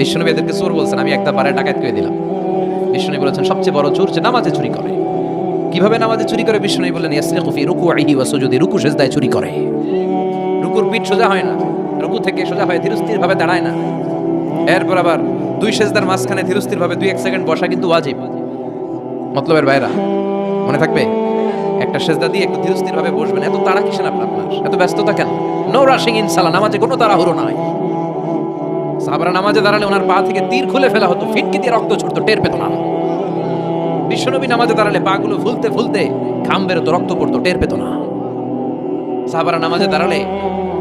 বিশ্বনবী এদেরকে চোর বলছেন, আমি একটা বারে ডাকাত করে দিলাম। বিশ্বনবী বলেছেন সবচেয়ে বড় চোর যে নামাজে চুরি করে। কিভাবে নামাজে চুরি করে? বিশ্বনবী বললেন ইয়াসরিকু ফি রুকুইহি ওয়া সুজুদি, রুকু সিজদায় চুরি করে। রুকুর পিঠ সোজা হয় না, রুকু থেকে সোজা হয়, ধীরস্থির ভাবে দাঁড়ায় না। এরপর আবার দুই সিজদার মাঝখানে ধীরস্থির ভাবে 2-1 সেকেন্ড বসা কিন্তু ওয়াজিব। মতলবের বাইরা মনে থাকবে, একটা সেজদা দিয়ে একটু ধীরস্থির ভাবে বসবেন। এত তাড়া কিসের আপনার? এত ব্যস্ততা কেন? নো রাশিং ইন সালাহ, নামাজে কোনো তাড়াহুড়ো নাই। সাহাবারা নামাজে দাঁড়ালে ওনার পা থেকে তীর খুলে ফেলা হতো, ফিটকি দিয়ে রক্ত ছুটতো, টের পেত না। বিশ্বনবী নামাজে দাঁড়ালে পা গুলো ফুলতে ফুলতে ঘাম বেরোতো, রক্ত পড়তো, টের পেত না। সাহাবারা নামাজে দাঁড়ালে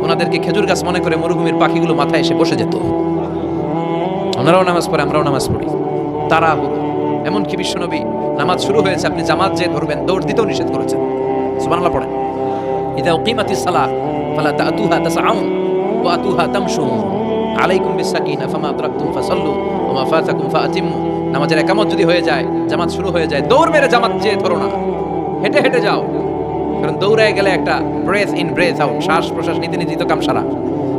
ওনাদেরকে খেজুর গাছ মনে করে মরুভূমির পাখিগুলো মাথায় এসে বসে যেত। ওনারাও নামাজ পড়ে, আমরাও নামাজ পড়ি, তাড়াহুড়ো। এমনকি বিশ্বনবী নামাজ শুরু হয়েছে, আপনি জামাত যে ধরবেন দৌড় দিতেও নিষেধ করেছেন। সুবহানাল্লাহ পড়েন। ইযা উকিমাতিস সালাহ ফালা তা'তুহা তাসআউন ওয়া আতুহা তামশুন আলাইকুম বিসাকিনা ফামা আদরাকতুম ফাসাল্লু ওয়া মা ফাতাকুম ফাআতিমু। নামাজের একামত যদি হয়ে যায়, জামাত শুরু হয়ে যায়, দৌড় মেরে জামাত যে ধরো না, হেঁটে হেঁটে যাও। কারণ দৌড়ায় গেলে একটা ব্রেথ ইন ব্রেথ আউট, শ্বাস প্রশ্বাস নিতে নিতে তো কাম সারা।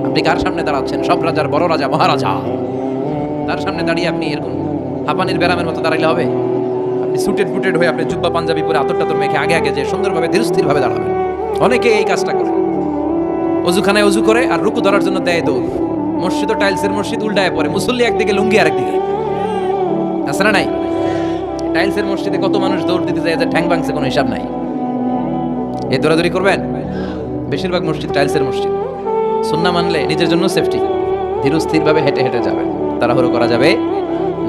আপনি কার সামনে দাঁড়াচ্ছেন? সব রাজার বড় রাজা, মহারাজা। তার সামনে দাঁড়িয়ে আপনি এরকম হাঁপানির ব্যারামের মতো দাঁড়াইলে হবে? আপনি সুটেড বুটেড হয়ে, আপনি জুব্বা পাঞ্জাবি পরে আতর টাতর মেখে আগে আগে যে সুন্দরভাবে ধীরস্থির ভাবে দাঁড়াবেন। অনেকে এই কাজটা করে, অজুখানায় অজু করে আর রুকু ধরার জন্য দেয় দৌড়। মসজিদ ও টাইলসের মসজিদ, উল্টায় পড়ে, মুসল্লি একদিকে, লুঙ্গি আরেকদিকে। আছে না নাই? টাইলসের মসজিদে কত মানুষ দৌড় দিতে যায় যে ঠ্যাং ভাঙছে, কোনো হিসাব নাই। এই দৌড়াদৌড়ি করবেন? বেশিরভাগ মসজিদ টাইলসের মসজিদ। সুন্নাহ মানলে নিজের জন্য সেফটি, ধীরস্থির ভাবে হেঁটে হেঁটে যাবেন, তাড়াহুড়ো করা যাবে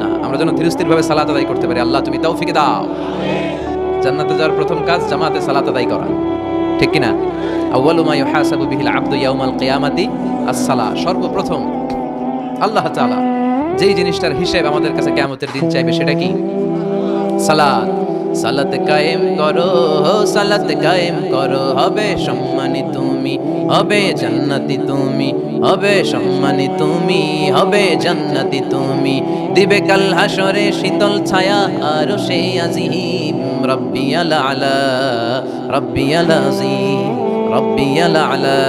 না। আমরা যেন ধীরস্থির ভাবে সালাত আদায় করতে পারি। আল্লাহ তুমি তৌফিক দাও। জান্নাতে যাওয়ার প্রথম কাজ জামাতে সালাত আদায় করা, ঠিক কিনা? আউয়ালু মা ইউহাসাবু বিহিল আবদু ইয়াউমাল কিয়ামাতি আস-সালাহ। সর্বপ্রথম আল্লাহ তাআলা যেই জিনিসটার হিসাব আমাদের কাছে কিয়ামতের দিন চাইবে সেটা কি? সালাত। সালাত কায়েম করো, সালাত কায়েম করো, হবে সম্মানী তুমি, হবে জান্নাতি তুমি, হবে সম্মানী তুমি, হবে জান্নাতি তুমি। দিবে কাল হাসরে শীতল ছায়া আর সেই আজিম, রব্বিয়াল আলা রব্বিয়াল আযীম, রব্বিয়াল আলা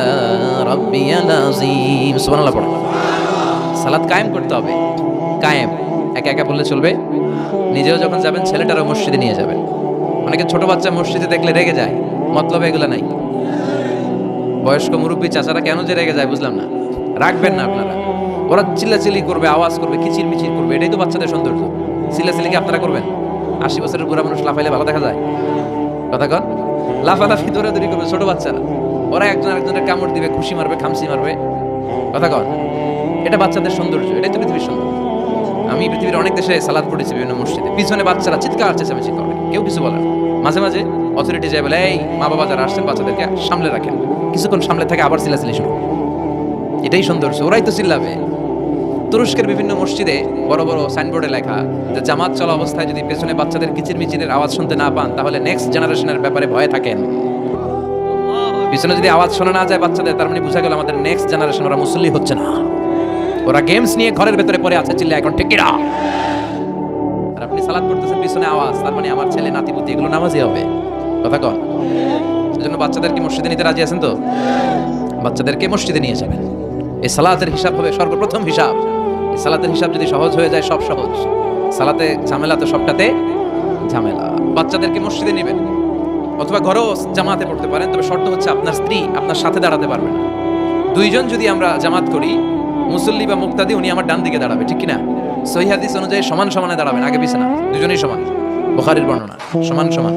রব্বিয়াল আযীম। সুবহানাল্লাহ পড়ো। সালাত কায়েম করতে হবে। কায়েম একা একা বললে চলবে? নিজেও যখন যাবেন ছেলেটারও মসজিদে নিয়ে যাবেন। অনেকে ছোট বাচ্চা মসজিদে দেখলে রেগে যায়, মতলব এগুলো নাই। বয়স্ক মুরব্বী চাচারা কেন যে রেগে যায় বুঝলাম না। রাখবেন না আপনারা। ওরা চিল্লাচিল্লি করবে, আওয়াজ করবে, কিচির মিচির করবে, এটাই তো বাচ্চাদের সৌন্দর্য। চিল্লাচিল্লি কি আপনারা করবেন? 80 বছরের বুড়া মানুষ লাফাইলে ভালো দেখা যায়? কথা কন। লাফালাফি দৌড়াদৌড়ি করবে ছোট বাচ্চারা, ওরা একজন আরেকজনের কামড় দিবে, খুশি মারবে, খামসি মারবে। কথা কন। এটা বাচ্চাদের সৌন্দর্য, এটাই তো পৃথিবীর সৌন্দর্য। আমি পৃথিবীর অনেক দেশে সালাদ পড়েছি, বিভিন্ন মসজিদে পিছনে বাচ্চারা চিৎকার চেঁচামেচি করে, কেউ কিছু বলে না। মাঝে মাঝে অথরিটি যায় বলে, এই মা বাবা যারা আসছেন বাচ্চাদেরকে সামলে রাখেন। কিছুক্ষণ সামলে থাকে, আবার চিল্লাচিল্লি শুরু। এটাই সৌন্দর্য, ওরাই তো চিল্লাবে। তুরস্কের বিভিন্ন মসজিদে বড় বড় সাইনবোর্ডে লেখা যে জামাত চলা অবস্থায় যদি পেছনে বাচ্চাদের কিচির মিচিরের আওয়াজ শুনতে না পান তাহলে নেক্সট জেনারেশনের ব্যাপারে ভয়ে থাকেন। পিছনে যদি আওয়াজ শোনা না যায় বাচ্চাদের, তার মানে বোঝা গেল আমাদের নেক্সট জেনারেশন ওরা মুসল্লি হচ্ছে না, ওরা গেমস নিয়ে ঘরের ভেতরে পড়ে আছে, চিল্লা এখন ঠিক কিনা। আর আপনি সালাত করতেছেন, পিছনে আওয়াজ, তার মানে আমার ছেলে নাতিপুতি এগুলো নামাজি হবে। কথা কন। সেজন্য বাচ্চাদেরকে মসজিদে নিতে রাজি আছেন তো? বাচ্চাদেরকে মসজিদে নিয়ে যাবেন। এই সালাতের হিসাব হবে সর্বপ্রথম হিসাব। এই সালাতের হিসাব যদি সহজ হয়ে যায়, সব সহজ। সালাতে ঝামেলা তো সবটাতে ঝামেলা। বাচ্চাদেরকে মসজিদে নেবেন, অথবা ঘরেও জামাতে পড়তে পারেন, তবে শর্ত হচ্ছে আপনার স্ত্রী আপনার সাথে দাঁড়াতে পারবে না। দুইজন যদি আমরা জামাত করি, মুসল্লি বা মুক্তাদি, উনি আমার ডান দিকে দাঁড়াবে, ঠিক কিনা? সহিহ হাদিস অনুযায়ী সমান সমানে দাঁড়াবেন, আগে পিছে না, দুজনেই সমান। বুখারীর বর্ণনা, সমান সমান,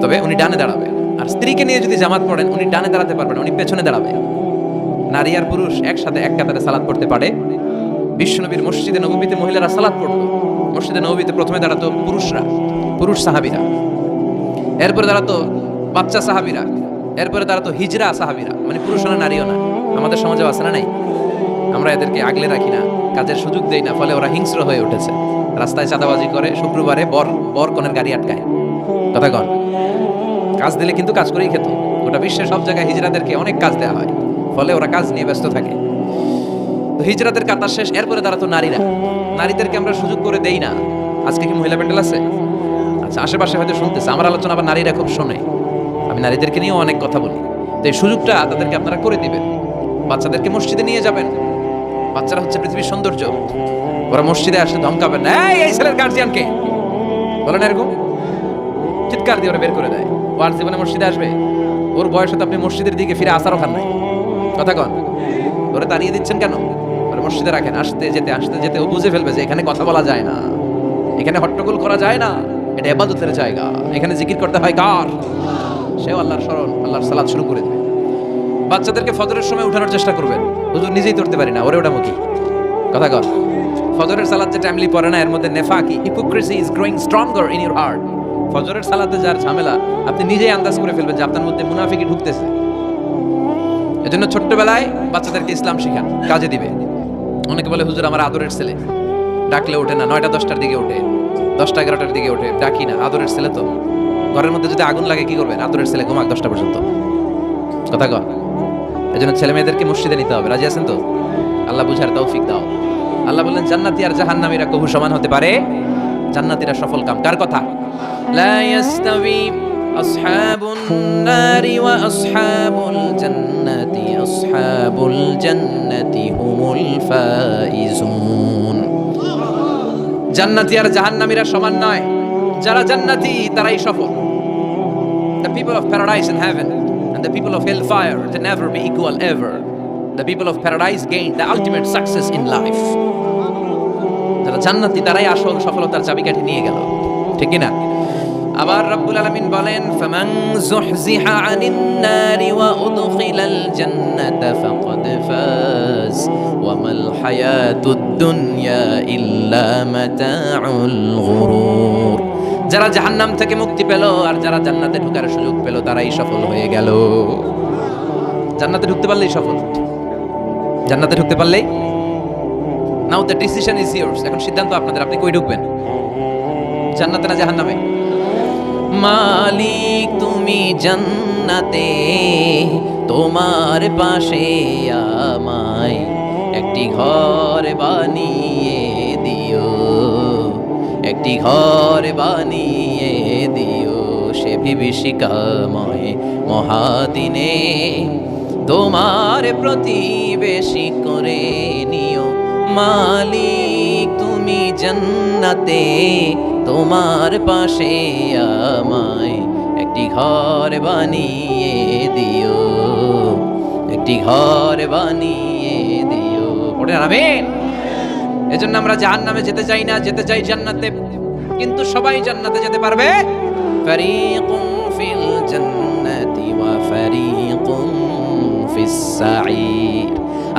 তবে উনি ডানে দাঁড়াবে। আর স্ত্রীকে নিয়ে যদি জামাত পড়েন, উনি ডানে দাঁড়াতে পারবেন, উনি পেছনে দাঁড়াবে। নারী আর পুরুষ একসাথে এক কাতারে সালাত পড়তে পারে। বিশ্বনবীর মসজিদে নববীতে মহিলারা সালাত পড়তো। মসজিদে নববীতে প্রথমে দাঁড়াতো পুরুষরা, পুরুষ সাহাবীরা, এরপরে দাঁড়াতো বাচ্চা সাহাবীরা, এরপরে দাঁড়াতো হিজরা সাহাবীরা, মানে পুরুষ না নারীও না। আমাদের সমাজে আছে না নাই? আমরা এদেরকে আগলে রাখি না, কাজের সুযোগ দেই না, ফলে ওরা হিংস্র হয়ে উঠেছে। রাস্তায় চাঁদাবাজি করে, শুক্রবারে বর কনের গাড়ি আটকায়। কথা কন। কাজ দিলে কিন্তু কাজ করেই খেত। গোটা বিশ্বের সব জায়গায় হিজরাদেরকে অনেক কাজ দেওয়া হয়, ফলে ওরা কাজ নিয়ে ব্যস্ত থাকে। তো হিজরাতের কাতার শেষ, এরপরে দাঁড়াতো নারীরা। নারীদেরকে আমরা সুযোগ করে দেই না। আজকে কি মহিলা প্যান্ডেল আছে? আচ্ছা, আশেপাশে হয়তো শুনতেছে আমার আলোচনা, আবার নারীরা খুব শোনে। আমি নারীদেরকে নিয়েও অনেক কথা বলি, তো এই সুযোগটা তাদেরকে আপনারা করে দিবেন। বাচ্চাদেরকে মসজিদে নিয়ে যাবেন, বাচ্চারা হচ্ছে পৃথিবীর সৌন্দর্য। ওরা মসজিদে আসে ধমকাবেন না, এই ছেলের গার্জিয়ানকে বলেন এরকম, চিৎকার দিয়ে ওরা বের করে দেয়। ও আর জীবনে মসজিদে আসবে? ওর বয়সে তো আপনি মসজিদের দিকে ফিরে আসারও খান নাই। কথা কন, ওরা তাড়িয়ে দিচ্ছেন কেন? ওরা মসজিদে রাখেন, আসতে যেতে ও বুঝে ফেলবে যে এখানে কথা বলা যায় না, এখানে হট্টগোল করা যায় না, এটা ইবাদতের জায়গা, এখানে জিকির করতে হয় কার? সেও আল্লাহর স্মরণ, আল্লাহর সালাত শুরু করে দেবে। বাচ্চাদেরকে ফজরের সময় উঠানোর চেষ্টা করবেন। হুজুর নিজেই করতে পারি না, ওরে ওটা মুখী কথা কর। ফজরের সালাত যে টাইমলি পড়ে না, এর মধ্যে নেফাকি, hypocrisy is growing stronger in your heart. ফজরের সালাতে যার ঝামেলা, আপনি নিজেই আন্দাজ করে ফেলবেন যে আপনার মধ্যে মুনাফিকি ঢুকতেছে। এজন্য ছোট্টবেলায় বাচ্চাদেরকে ইসলাম শিখান, কাজে দিবে। অনেকে বলে হুজুর আমার আদরের ছেলে, ডাকলে ওঠে না, 9টা 10টার দিকে ওঠে, 10টা 11টার দিকে ওঠে, ডাকি না। আদরের ছেলে তো, ঘরের মধ্যে যদি আগুন লাগে কি করবেন? আদরের ছেলে ঘুমাক 10টা পর্যন্ত, কথা কর। এজন্য ছেলে মেয়েদেরকে মসজিদে নিতে হবে। রাজি আছেন তো? আল্লাহ বুঝার তৌফিক দাও। আল্লাহ বললেন জান্নাতি আর জাহান্নামীরা কবু সমান হতে পারে? জান্নাতীরা সফল কাম। কার কথা? লা ইয়াস্তাবি আসহাবুন নারি ওয়া আসহাবুল জান্নাতি আসহাবুল জান্নাতি হুমুল ফাইজুন। জান্নাতি আর জাহান্নামীরা সমান নয়, যারা জান্নাতি তারাই সফল। The people of paradise in heaven and the people of hellfire, they never be equal ever. The people of paradise gain the ultimate success in life. যারা জান্নাতি তারাই আসল সফলতার চাবিকাঠি নিয়ে গেল, ঠিক কি না? আবার রব্বুল আলামিন বলেন ফামান যুহজিহা আনিন নারি ওয়া উদখিলাল জান্নাতা ফাকাদ ফাজ ওয়া মাল হায়াতুদ দুনিয়া ইল্লা মাতাউল গুরুর। যারা জাহান্নাম থেকে মুক্তি পেল আর যারা জান্নাতে ঢোকার সুযোগ পেল তারাই সফল হয়ে গেল। জান্নাতে ঢুকতে পারলেই সফল, জান্নাতে ঢুকতে পারলেই। নাও দ্য ডিসিশন ইজ ইয়ার্স। এখন সিদ্ধান্ত আপনাদের, আপনি কই ঢুকবেন? জান্নাতে না জাহান্নামে? মালিক তুমি জান্নাতে, তোমার পাশে আমায় একটি ঘর বানিয়ে দিও, একটি ঘর বানিয়ে দিও সে বিভীষিকাময় মহাদিনে, তোমার প্রতিবেশী করে নিও। মালিক তুমি জান্নাতে, তোমার পাশে আমায় একটি ঘর বানিয়ে দিও, একটি ঘর বানিয়ে দিও। পড়ে আমিন। এজন্য আমরা জাহান্নামে যেতে চাই না, যেতে চাই জান্নাতে। কিন্তু সবাই জান্নাতে যেতে পারবে? ফারিকুম ফিল জান্নাতি ওয়া ফারিকুম ফিস সাঈর।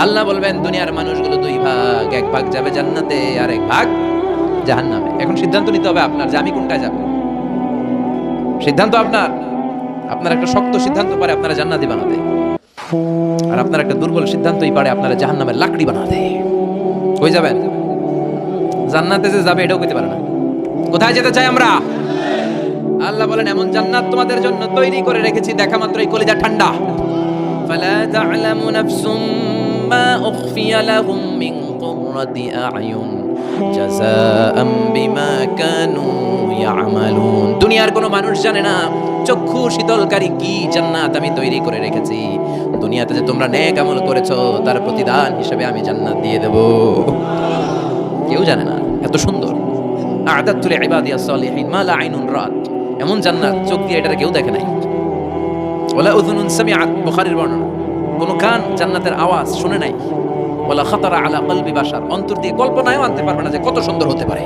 আল্লাহ বলবেন দুনিয়ার মানুষগুলো দুই ভাগ, এক ভাগ যাবে জান্নাতে আর এক ভাগ জাহান্নামে। এখন সিদ্ধান্ত নিতে হবে আপনার যে আমি কোনটায় যাব। সিদ্ধান্ত আপনার। আপনার একটা শক্ত সিদ্ধান্ত পারে আপনারা জান্নাতি বানাতে, আর আপনার একটা দুর্বল সিদ্ধান্তই পারে আপনারা জাহান্নামের লাকড়ি বানাতে। কই যাবেন? জান্নাতে যে যাবে এটাও কইতে পারে না। কোথায় যেতে চাই আমরা? আল্লাহ বলেন এমন জান্নাত তোমাদের জন্য তৈরি করে রেখেছি, দেখা মাত্রই কলিজা ঠান্ডা। ফালা তা'লামু নাফসুম মা উখফিয়া লাহুম মিন কুররাতি আ'য়ুন জাযাআম বিমা কানু ইয়ামালুন। দুনিয়ার কোনো মানুষ জানে না চক্ষু শীতলকারী কি জান্নাত আমি তৈরি করে রেখেছি। দুনিয়াতে যে তোমরা নেক আমল করেছো তার প্রতিদান হিসেবে আমি জান্নাত দিয়ে দেব। কেউ জানে না এত সুন্দর। আ'দাতু লিইবাদিয়াস সালিহিন মা লা আইনুন রাত। এমন জান্নাত চোখ দিয়ে এটা কেউ দেখে নাই। ওয়ালা উযুনুন সামিআত, বুখারীর বর্ণনা। কোনো কান জান্নাতের আওয়াজ শুনে নাই। ওয়ালা খাতারা আলা কলবি বাশার, অন্তর দিয়ে কল্পনায়ও আনতে পারবে না যে কত সুন্দর হতে পারে।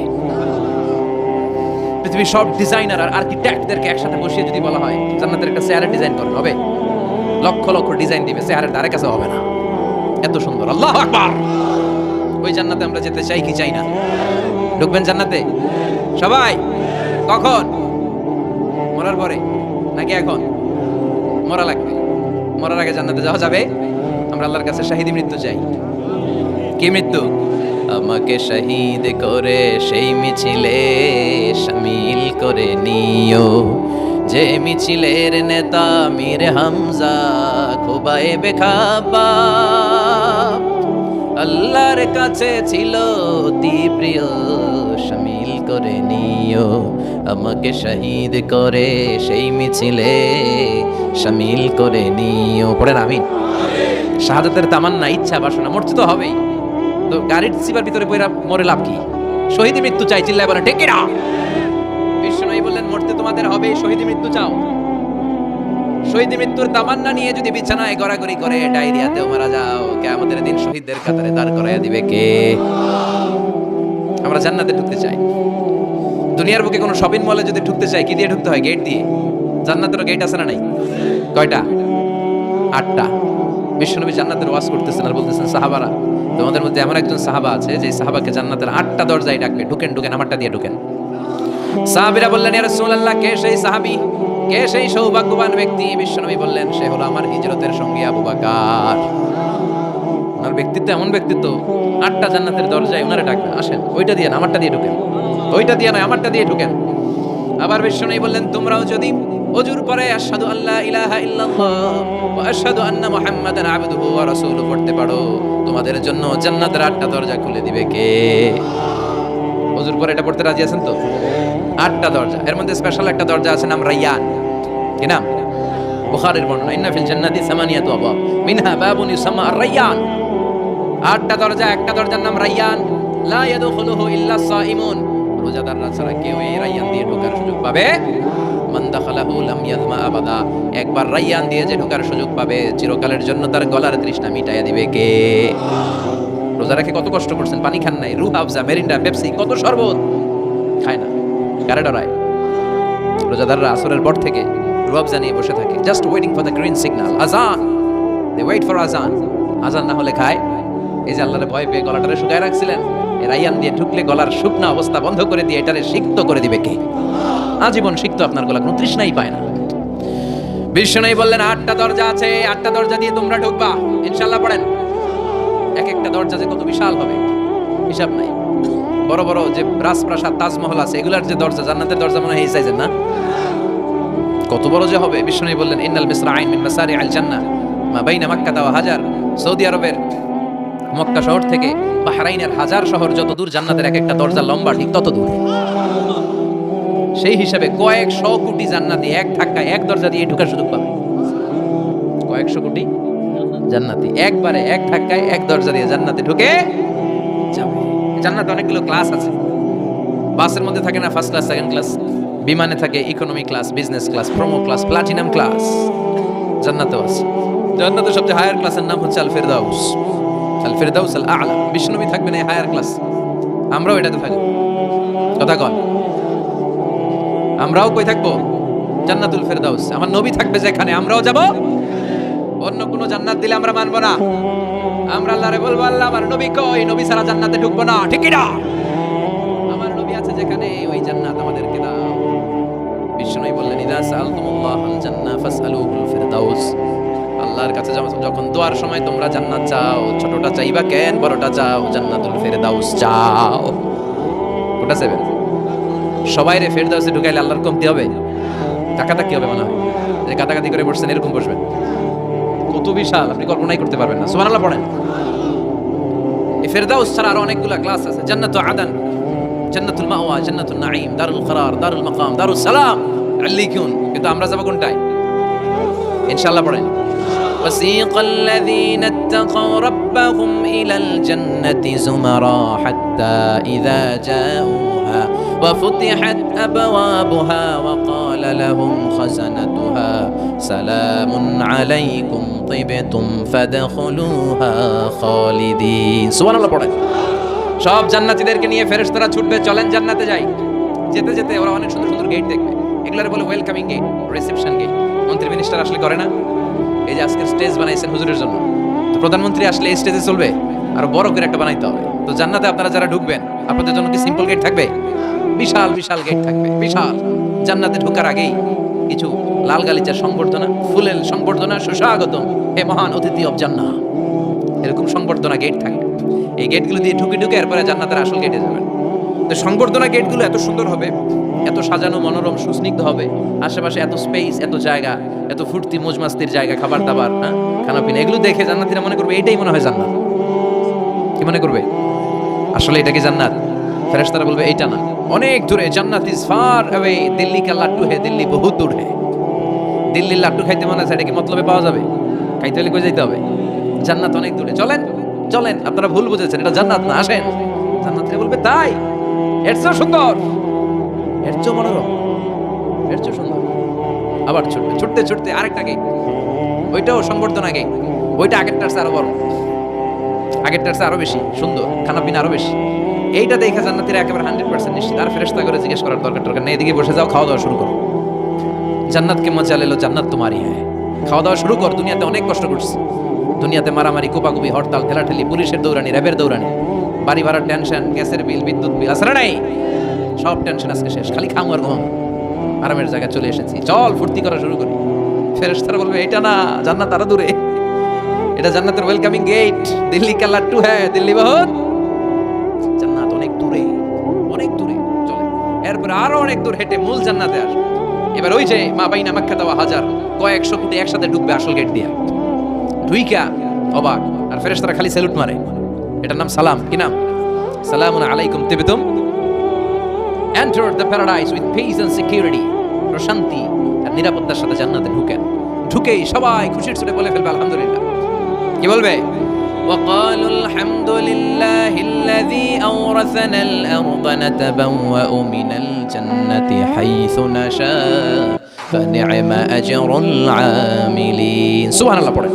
পৃথিবীর সব ডিজাইনার আর আর্কিটেক্টদেরকে একসাথে বসিয়ে যদি বলা হয় জান্নাতের একটা চেয়ারের ডিজাইন করতে হবে, লক্ষ লক্ষ ডিজাইন দিবে, চেয়ারের ধারে কাছে হবে না, এত সুন্দর। আল্লাহু আকবার। ওই জান্নাতে আমরা যেতে চাই কি চাই না? ঢুকবেন জান্নাতে সবাই? কখন? মরার পরে নাকি এখন? মরা লাগবে। মরার আগে জান্নাতে যাওয়া যাবে? আমরা আল্লাহর কাছে শাহিদি মৃত্যু চাই। কি মৃত্যু? আমাকে শহীদ করে সেই মিছিলে শামিল করে নিও, যে মিছিলের নেতা মীর হামজা খুবাইবে খাব্বাব। আল্লাহর কাছে ছিল অতি প্রিয়, শামিল করে নিও আমাকে শহীদ করে সেই মিছিলে শামিল করে নিও। পড়েন আমিন। শাহাদাতের তামান্না, ইচ্ছা বাসনা, মরতে তো হবেই। তো গাড়ির সিবার ভিতরে পয়রা মরে লাভ কি? শহীদ মৃত্যু চাই, চিল্লায় বলেন ঠিক কিনা? বিশ্বনবী বললেন মরতে তোমাদের হবে, শহীদ মৃত্যু চাও। শহীদ মৃত্যুর তামান্না নিয়ে যদি বিছানায় গড়াগড়ি করে ডায়রিয়াতেও মারা যাও, কিয়ামতের দিন শহীদদের কাতারে দাঁড় করাইয়া দিবে কে? আমরা জান্নাতে ঢুকতে চাই। দুনিয়ার বুকে কোনো শপিং মলে যদি ঢুকতে চাই, কি দিয়ে ঢুকতে হয়? গেট দিয়ে। জান্নাতের গেট আছে না নাই? কয়টা? 8টা। বিশ্বনবী জান্নাতের ওয়াজ করতেছেন আর বলতেছেন, সাহাবারা, তোমাদের মধ্যে এমন একজন সাহাবা আছে যে সাহাবাকে জান্নাতের 8টা দরজায় ডাকবে, ঢুকেন ঢুকেন, আমারটা দিয়ে ঢুকেন। সাহাবীরা বললেন, ইয়া রাসূলুল্লাহ, কে সেই সাহাবী, কে সেই সৌভাগ্যবান ব্যক্তি? বিশ্বনবী বললেন, সে হলো আমার হিজরতের সঙ্গী আবু বকর। ওনার ব্যক্তিত্ব এমন ব্যক্তিত্ব, 8টা জান্নাতের দরজায় ওনারে ডাকবে, আসেন ওইটা দিয়ে না আমারটা দিয়ে ঢুকেন, ওইটা দিয়ে না আমারটা দিয়ে ঢুকেন। আবার বিশ্বনবী বললেন, তোমরাও যদি ওযুর পরে আশহাদু আল্লা ইলাহা ইল্লাল্লাহ ওয়া আশহাদু আন্না মুহাম্মাদান আবদুহু ওয়া রাসূলুহু পড়তে পারো, তোমাদের জন্য জান্নাতের 8টা দরজা খুলে দিবে কে? ওযুর পরে এটা পড়তে রাজি আছেন তো? 8টা দরজা, এর মধ্যে স্পেশাল একটা দরজা আছে, নাম রায়্যান। কি নাম? বুখারীর বর্ণনা, ইন্না ফিল জান্নাতি সামানিয়াতু আবওয়াব মিনহা বাবুন ইউসাম্মা আর-রায়্যান। 8টা দরজা, একটা দরজার নাম রায়্যান, লা ইয়াদখুলুহু ইল্লা সাইমুন, রোজাদাররা ছাড়া কেউ এই রায়্যান দিয়ে ঢোকার সুযোগ পাবে। মান দাখালাহু লাম ইয়াযমা আবাদা, একবার রায়্যান দিয়ে যে ঢোকার সুযোগ পাবে, চিরকালের জন্য তার গলার তৃষ্ণা মিটাইয়া দিবে কে? রোজা রেখে কত কষ্ট করছেন, পানি খান নাই, রুহ আফজা, মেরিন্ডা, পেপসি, কত শরবত খায় না, কারে ডরায়? রোজাদাররা আসরের পর থেকে রুহ আফজা নিয়ে বসে থাকে, just waiting for the green signal, আজান। দে ওয়েট ফর আজান। আজান না হলে খায়। এই যে আল্লাহরে ভয় পেয়ে গলাটারে শুকায় রাখছিলেন, এই রায়্যান দিয়ে ঢুকলে গলার শুকনা অবস্থা বন্ধ করে দিয়ে এটারে সিক্ত করে দিবে কে? আজীবন সিক্ত, আপনার গলা কোনো তৃষ্ণাই পায় না। বিশ্বনবী বললেন, 8টা দরজা আছে, 8টা দরজা দিয়ে তোমরা ঢুকবা ইনশাআল্লাহ। পড়েন, এক একটা দরজা যে কত বিশাল হবে হিসাব নাই। বড় বড় যে রাজপ্রাসাদ, তাজমহল আছে, এগুলার যে দরজা, জান্নাতের দরজা মনে হয় এই সাইজের না, কত বড় যে হবে। বিশ্বনবী বললেন, ইন্নাল মিসরাইন মিন মাসারিআল জান্নাহ মা বাইনা মাক্কা ওয়া হাজার। সৌদি আরবের মক্কা শহর থেকে বাহরাইনের হাজার শহর যত দূর, জান্নাতের এক একটা দরজা লম্বা ঠিক তত দূর। সেই হিসাবে কয়েকশো কোটি জান্নাতি এক ধাক্কায় এক দরজা দিয়ে ঢোকার সুযোগ পাবে। কয়েকশো কোটি জান্নাতি একবারে এক ধাক্কায় এক দরজা দিয়ে জান্নাতে ঢুকে যাবে। জান্নাতে অনেকগুলো ক্লাস আছে। বাসের মধ্যে থাকে না ফার্স্ট ক্লাস, সেকেন্ড ক্লাস, বিমানে থাকে economy class, business class, promo class, platinum class. জান্নাতেও আছে। জান্নাতের সবচেয়ে হায়ার ক্লাসের নাম হচ্ছে আল ফিরদাউস। আল ফিরদাউস আল আ'লা। বিশ্বনবী থাকবেন এই হায়ার ক্লাস, আমরাও এটাতে থাকবো। কথা কন, আমরাও কই থাকবো? জান্নাতুল ফিরদাউস। আমার নবী থাকবে যেখানে, আমরাও যাব। অন্য কোন জান্নাত দিলে আমরা মানবো না। আমরা আল্লাহরে বলবো, আল্লাহ আমার নবী কই? নবী ছাড়া জান্নাতে ঢুকবো না, ঠিক কি না? আমার নবী আছে যেখানে, ওই জান্নাত আমাদেরকে দাও। বিশ্বনবী বললেন, ইযা সাআলতুমুল্লাহাল জান্নাহ ফাসআলুহুল ফিরদাউস। আল্লাহর কাছে যখন দোয়ার সময় তোমরা জান্নাত চাও, ছোটটা চাইবা কেন, বড়টা চাও, জান্নাতুল ফিরদাউস চাও। কোটা সেভেন সবাই রে ফেরদাউসে ঢুকাইলে আল্লাহর কমতি হবে? টাকাটা কি হবে মনে হয়? যে কাটাকাটি করে বসছেন এরকম বসবেন, কত বিশাল আপনি কল্পনাই করতে পারবেন না। সুবহানাল্লাহ পড়েন। এই ফেরদাউস ছাড়া আরো অনেকগুলা ক্লাস আছে। জান্নাতুল আদন, জান্নাতুল মাওয়া, জান্নাতুল নাঈম, দারুল করার, দারুল মাকাম, দারুস সালাম, আল্লিকুন। কিন্তু আমরা যাব কোনটায়? ইনশাআল্লাহ পড়েন। وسيق الذين اتقوا ربهم إلى الجنة زمرا حتى إذا جاءوها وفتحت أبوابها وقال لهم خزنتها سلام عليكم طبتم فادخلوها خالدين। সুবহানাল্লাহ পড়েন। সব জান্নাতীদেরকে নিয়ে ফেরেশতারা ছুটবে, চলেন জান্নাতে যাই। যেতে যেতে ওরা অনেক সুন্দর সুন্দর গেট দেখবে, এগুলারে বলে ওয়েলকামিং গেট, রিসেপশন গেট। মন্ত্রী মিনিস্টার আসলে করে না? এই যে আজকের স্টেজ বানাইছেন হুজুরের জন্য, তো প্রধানমন্ত্রী আসলে এই স্টেজে চলবে, আরো বড় করে একটা বানাইতে হবে। তো জান্নাতে আপনারা যারা ঢুকবেন, আপনাদের জন্য কি সিম্পল গেট থাকবে? বিশাল বিশাল গেট থাকবে, বিশাল। জান্নাতে ঢোকার আগেই কিছু লাল গালিচার সংবর্ধনা, ফুলের সংবর্ধনা, সুস্বাগতম হে মহান অতিথি অব জান্নাহ, এরকম সংবর্ধনা গেট থাকবে। এই গেটগুলো দিয়ে ঢুকে ঢুকে এরপরে জান্নাতের আসল গেটে যাবেন। তো সংবর্ধনা গেটগুলো এত সুন্দর হবে, এত সাজানো, মনোরম, সুস্নিগ্ধ হবে। আশেপাশে এত স্পেস, এত জায়গা, এত ফুর্তি মজমাস্তির জায়গা, খাবার দাবার, খানা পিনা, এগুলো দেখে জান্নাতীরা মনে করবে এটাই মনে হয় জান্নাত। কি মনে করবে? আসলে এটা কি জান্নাত? ফেরেশতারা বলবে এইটা না, অনেক দূরে। জান্নাত ইজ ফার অ্যাওয়ে, দিল্লি কা লাড্ডু হে, দিল্লি বহুত দূর হে। দিল্লির লাড্ডু খাইতে মনে আছে, এটা কি মতলবে পাওয়া যাবে? খাইতে হলে কই যাইতে হবে? জান্নাত অনেক দূরে। চলেন চলেন, আপনারা ভুল বুঝেছেন, এটা জান্নাত না, আসেন। জান্নাত থেকে বলবে তাই, এর চেয়েও সুন্দর, এর চেয়েও মনোরম, এর চেয়েও সুন্দর। আবার ছুটবে, ছুটতে ছুটতে আরেকটা গেট, ওইটাও সংবর্ধনা গেট, ওইটা আগেরটার চেয়ে আরো বড়, আগেরটার চেয়ে আরো বেশি সুন্দর, খানা পিনা আরো বেশি। এইটা দেখে জান্নাতীরা একেবারে 100% নিশ্চিত, আর ফেরেশতা করে জিজ্ঞেস করার দরকার নেই, এদিকে বসে যাও, খাওয়া দাওয়া শুরু করো। জান্নাতকে মজা লেলো, জান্নাত তোমারই হ্যাঁ, খাওয়া দাওয়া শুরু কর। দুনিয়াতে অনেক কষ্ট করছিস, দুনিয়াতে মারামারি, কোপাকুপি, হরতাল, ঠেলাঠেলি, পুলিশের দৌড়ানি, র্যাবের দৌড়ানি, বাড়ি ভাড়ার টেনশন, গ্যাসের বিল, বিদ্যুৎ বিল, আসলে নাই, সব টেনশন আজকে শেষ, খালি খাম আর ঘুম, আরামের জায়গায় চলে এসেছি, চল ফুর্তি করা শুরু করি। ফেরেশতারা বলবে এটা না, জান্নাত আরো দূরে, এটা জান্নাতের ওয়েলকামিং গেট, দিল্লি কা লাট্টু হ্যাঁ, দিল্লি বহুত, জান্নাত অনেক দূরে, অনেক দূরে। চলে এরপর আরো অনেক দূর হেঁটে মূল জান্নাতে আসবে। এবার ওই যে মা বাইনা মাক্কা তাওয়া হাজার, কয়েকশো কোটি একসাথে ঢুকবে আসল গেট দিয়া, ঢুইকা অবাক, আর ফেরেশতারা খালি স্যালুট মারে। এটার নাম সালাম, কি নাম? সালামুন আলাইকুম তিবতুম, enter the paradise with peace and security, প্রশান্তি আর নিরাপত্তার সাথে জান্নাতে ঢুকেন। ঢুকেই সবাই খুশির সুরে বলে ফেলবে আলহামদুলিল্লাহ। কি বলবে? وقالوا الحمد لله الذي أورثنا الأرض نتبوأ من الجنة حيث نشاء فنعم أجر العاملين সুবহান আল্লাহ পড়ে।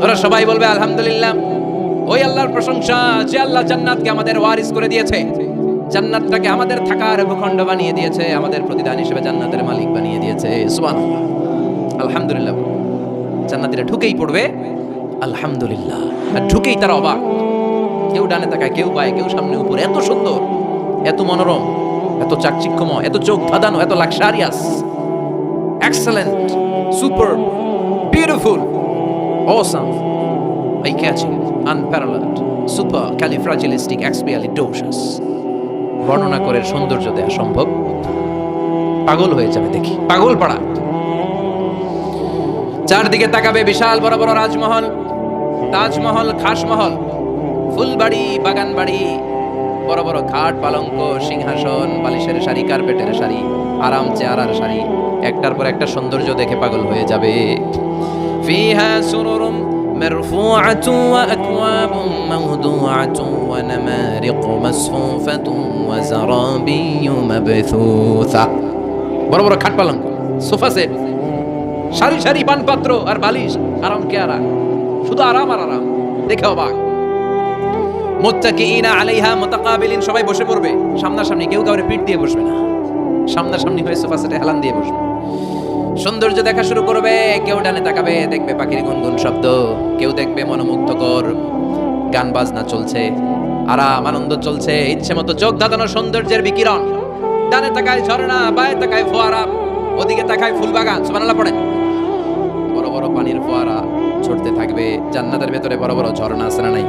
ওরা সবাই বলবে আলহামদুলিল্লাহ, ওই আল্লাহর প্রশংসা যে আল্লাহ জান্নাতকে আমাদের ওয়ারিস করে দিয়েছে, জান্নাতটাকে আমাদের থাকার ভূখণ্ড বানিয়ে দিয়েছে, আমাদের প্রতিদান হিসেবে জান্নাতের মালিক বানিয়ে দিয়েছে। সুবহানাল্লাহ, আলহামদুলিল্লাহ। জান্নাতীরা ঢুকেই পড়বে আলহামদুলিল্লাহ, আর ঢুকেই তারা অবাক, কেউ ডানে তাকায়, কেউ বায়ে, কেউ সামনে উপরে, এত সুন্দর, এত মনোরম, এত চাকচিক্যময়, এত চোখ ধাঁধানো, এত luxurious, excellent, super, beautiful, awesome, eye-catching, unparalleled, super califragilistic expialidocious। বর্ণনা করে সৌন্দর্য দেয়া সম্ভব, পাগল হয়ে যাবে দেখি, পাগল পাড়া। চারদিকে তাকাবে বিশাল বড় বড় রাজমহল, তাজমহল, খাসমহল, ফুলবাড়ি, বাগান বাড়ি, বড় বড় খাট, পালঙ্ক, সিংহাসন, বালিশের শাড়ি, কার্পেটের শাড়ি, আরাম চেয়ারার শাড়ি, একটার পর একটা সৌন্দর্য দেখে পাগল হয়ে যাবে। ফিহা সুরুরুম মারফুআতু ওয়া আকওয়াবুম মাওদুআতু ওয়া নামারিকু মাসফুফাতু ওয়া যারাবিয়্যু মাবথুসা। বড় বড় খাট, পালঙ্ক, সোফা সেট, সারি সারি পানপাত্র আর বালিশ, আরাম কেয়ারা, শুধু আরাম আর আরাম, দেখে অবাক। মুত্তাকিইনা আলাইহা মুতাকাবিলিন, সবাই বসে পড়বে সামনাসামনি, কেউ কাউরে পিঠ দিয়ে বসবে না, সামনাসামনি হয়ে সোফা সেটে হেলান দিয়ে বসবে। সৌন্দর্য দেখা শুরু করবে, কেউ ডানে তাকাবে, দেখবে পাখির গুনগুন শব্দ, কেউ দেখবে মনোমুগ্ধকর গান বাজনা চলছে, আরাম আনন্দ চলছে, ইচ্ছে মতো চোখ ধাঁধানো সৌন্দর্যের বিকিরণ। ডানে তাকায় ঝর্ণা, বায়ে তাকায় ফোয়ারা, ওদিকে তাকায় ফুলবাগান। সুবহানাল্লাহ পড়েন। বড় বড় পানির ফোয়ারা ছুটতে থাকবে। জান্নাতের ভেতরে বড় বড় ঝর্ণা আছে না নাই?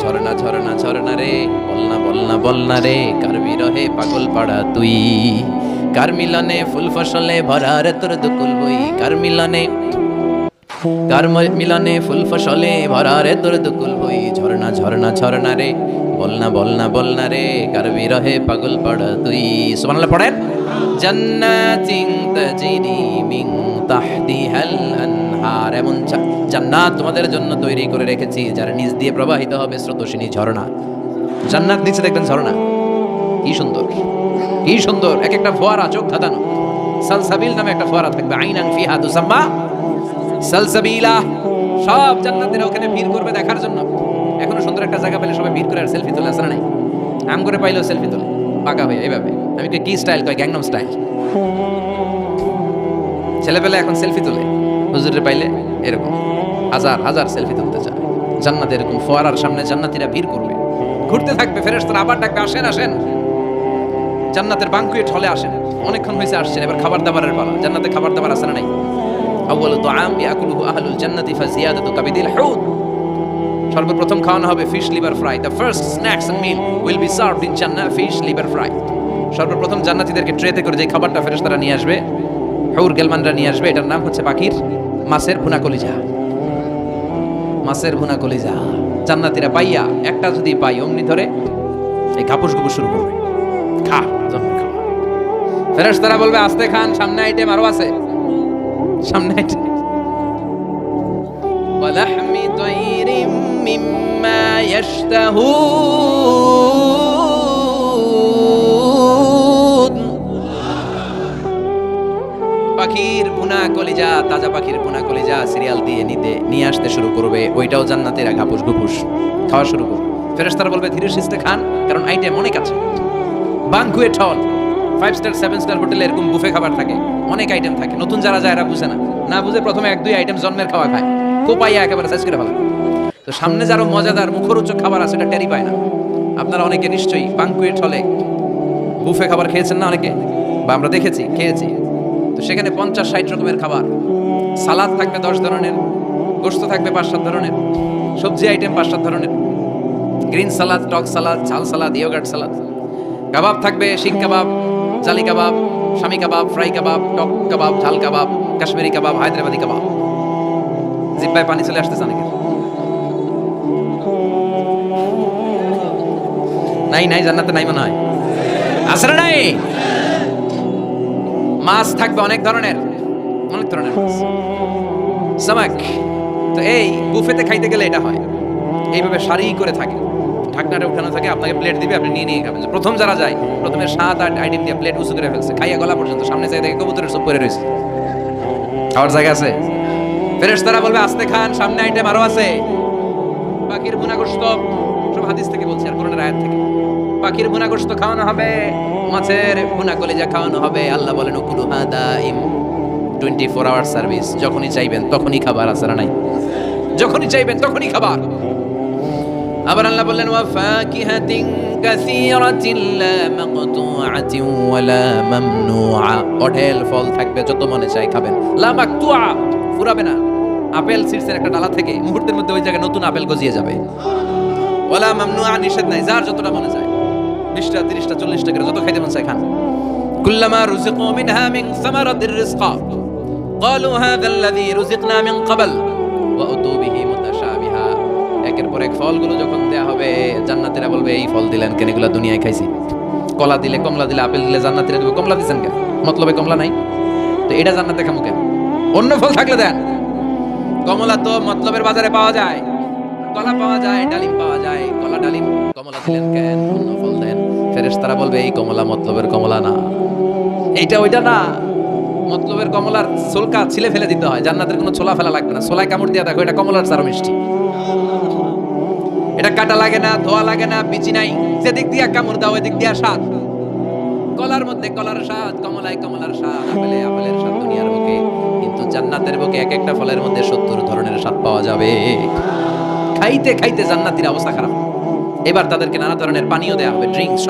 ঝর্ণা ঝর্ণা ঝর্ণা রে, বলনা বলনা বলনা রে, কার বিরহে পাগল পাড়া তুই, কার মিলনে ফুল ফসলে ভরা রে তোর দুকুল বই, কার মিলনে ফুল ফসলে ভরা রে তোর দুকুল বই, ঝর্ণা ঝর্ণা ঝর্ণা রে, বলনা বলনা বলনা রে, কার বিরহে পাগল পাড়া তুই। সুবহানাল্লাহ পড়েন। জান্নাতিন তাজরি মিন তাহতিহাল আনহার, এমন জান্নাত তোমাদের জন্য তৈরি করে রেখেছি যার নিচ দিয়ে প্রবাহিত হবে স্রোতস্বিনী ঝর্ণা। জান্নাত নিচে দেখবেন ঝর্ণা, কি সুন্দর, কি সুন্দর, এক একটা ফোয়ারা চোখ ধাঁধানো। সালসাবিল নামে একটা ফোয়ারা থাকবে, আইনান ফিহা তুসাম্মা সালসাবিলা। সব জান্নাতীরা ওখানে ভিড় করবে দেখার জন্য। এখনো সুন্দর একটা জায়গা পেলে সবাই ভিড় করে আর সেলফি তোলে, আসলে নাই? আম করে পাইলেও সেলফি তোলে, পাকা হয়ে এইভাবে। আমি কি স্টাইল কয়? Gangnam style. ছেলে পেলে এখন সেলফি তোলে, হুজুরের পাইলে এরকম হাজার হাজার সেলফি তুলতে চায়। জান্নাতে এরকম ফোয়ারার সামনে জান্নাতীরা ভিড় করবে, ঘুরতে থাকবে। ফেরেশতারা আবার ডাকবে, আসেন আসেন, জান্নাতের বাঙ্কুয়েট হলে আসেন, অনেকক্ষণ হয়েছে আসছেন, এবার খাবার দাবারের পালা। জান্নাতে খাবার দাবার আছে না নাই? আউয়ালু তুআম ইয়াকুলুহু আহলুল জান্নাতি ফাজিয়াদাতু কাবিদিল হুত। সর্বপ্রথম খাওয়ানো হবে fish liver fry. The first snacks and meal will be served in জান্নাহ ফিশ লিভার ফ্রাই। সর্বপ্রথম জান্নাতীদেরকে ট্রেতে করে যে খাবারটা ফেরেশতারা নিয়ে আসবে, হুর গেলমানরা নিয়ে আসবে, এটার নাম হচ্ছে পাখির মাছের ভুনা কলিজা। মাছের ভুনা কলিজা জান্নাতীরা পাইয়া একটা যদি পাই অমনি ধরে এই কাপুস গুপুস শুরু করবে, খা জন্ম খাওয়া। ফেরেশতারা বলবে আস্তে খান, সামনে আইটেম আরো আছে, সামনে আইটেম। লাহমি তাইরিম মিম্মা ইয়াশতাহুন। পাখির ভুনা কলিজা, তাজা পাখির ভুনা কলিজা সিরিয়াল দিয়ে নিয়ে আসতে শুরু করবে। ওইটাও জান্নাতীরা ঘাপুস ঘুপুস খাওয়া শুরু করবে। ফেরেশতারা বলবে ধীরে সুস্থে খান, কারণ আইটেম অনেক আছে। বানকুয়েট হল, 5 স্টার 7 স্টার হোটেলে এরকম বুফে খাবার থাকে, অনেক আইটেম থাকে। নতুন যারা যায় এরা বুঝে না বুঝে প্রথমে 1-2 আইটেম জন্মের খাওয়া খায়, কোপাইয়া একেবারে শেষ করে ফেলে। তো সামনে যারা মজাদার মুখরোচক খাবার আছে এটা টেরি পায় না। আপনারা অনেকে নিশ্চয়ই বানকুয়েট হলে বুফে খাবার খেয়েছেন না অনেকে, বা আমরা দেখেছি, খেয়েছি। তো সেখানে 50-60 রকমের খাবার, সালাদ থাকবে 10 ধরনের, গোশত থাকবে 5-7 ধরনের, সবজি আইটেম 5-7 ধরনের, গ্রিন সালাদ, টক সালাদ, ঝাল সালাদ, ইয়োগার্ট সালাদ, কাবাব থাকবে, শিক কাবাব, জালি কাবাব, শামি কাবাব, ফ্রাই কাবাব, টক কাবাব, ঝাল কাবাব, কাশ্মীরি কাবাব, হায়দ্রাবাদি কাবাব। জিব্বায় পানি চলে আসতেছে অনেকের। নাই জান্নাতে নাই মনে হয়, আছে না নাই? মাছ থাকবে অনেক ধরনের মাছ, সামাক। তো এই বুফেতে খাইতে গেলে এটা হয়, এইভাবে সারি করে থাকে, ঢাকনাটা উঠানো থাকে, আপনাকে প্লেট দিবে, আপনি নিয়ে খাবেন। প্রথম যারা যায় প্রথমে 7-8 আইটেম দিয়ে প্লেট উঁচু করে ফেলছে, খাইয়া গলা পর্যন্ত, সামনে চাই দেখে কবুতরের সব পরে রয়েছে, খাওয়ার জায়গা আছে। ফেরেশতারা বলবে আস্তে খান, সামনে আইটেম আরো আছে। পাখির ভুনা গোশত, সব হাদিস থেকে বলছি আর কোরআনের আয়াত থেকে। পাখির ভুনা গোশত খাওয়ানো হবে, মাছের ভুনা কলিজা খাওয়ানো হবে। আল্লাহ বলেন উকুলুহা দাইম, 24 আওয়ার সার্ভিস, যখনই চাইবেন তখনই খাবার, আছে না নাই? যখনই চাইবেন তখনই খাবার। আবার আল্লাহ বললেন ওয়া ফাকিহাতিন কাসীরাতিন লা মাকতুআতিন ওয়া লা মামনুআ, অঢেল ফল থাকবে, যত মনে চাই খাবেন। লা মাকতুআ, ফুরাবে না। আপেল সিডসের একটা ডালা থেকে মুহূর্তের মধ্যে ওই জায়গায় নতুন আপেল গজিয়ে যাবে। ওয়া লা মামনুআ, নিষেধ নাই, যার যতটা মনে চায়, 20টা 30টা 40টা করে যত খাইতে মন চায় খান। কুল্লামা রুজিকু মিনহা মিন সামারাতির রিজকা ক্বালু হাযা আল্লাযী রুজিকনা মিন ক্বাবল ওয়া উতু বিহি মুতাশাবিহা। একের পর এক ফলগুলো যখন দেয়া হবে, জান্নাতীরা বলবে এই ফল দিলেন কেন, এগুলা দুনিয়ায় খাইছি। কলা দিলে, কমলা দিলে, আপেল দিলে, জান্নাতীরা দিবে কমলা দিছেন কেন? মতলবে কমলা নাই, তো এটা জান্নাতে খামু কেন? অন্য ফল থাকলে দেন। কমলা তো মতলবের বাজারে পাওয়া যায়, কলা পাওয়া যায়, ডালিম পাওয়া যায়, কলা ডালিম, কমলা দিলেন কেন? অন্য ফল দেন। ফেরেশতারা বলবে এই কমলা মতলবের কমলা না, এইটা ওইটা না। মতলবের কমলার ছোলকা ছিলে ফেলে দিতে হয়, জান্নাতের কোনো ছোলা ফেলা লাগবে না। ছোলায় কামড় দিয়ে দেখো, এটা কমলার চারো মিষ্টি, এটা কাটা লাগে না, ধোয়া লাগে না, বিচি নাই, যেদিক দিয়া কামড় দাও এদিক দিয়া স্বাদ। কলার মধ্যে কলার স্বাদ, কমলায় কমলার স্বাদ, আপেলে আপেলের স্বাদ দুনিয়ার বুকে, কিন্তু জান্নাতের বুকে এক একটা ফলের মধ্যে 70 ধরনের স্বাদ পাওয়া যাবে। খাইতে খাইতে জান্নাতীর অবস্থা খারাপ। এবার তাদেরকে নানা ধরনের পানীয় দেয়া হবে, ড্রিঙ্কস,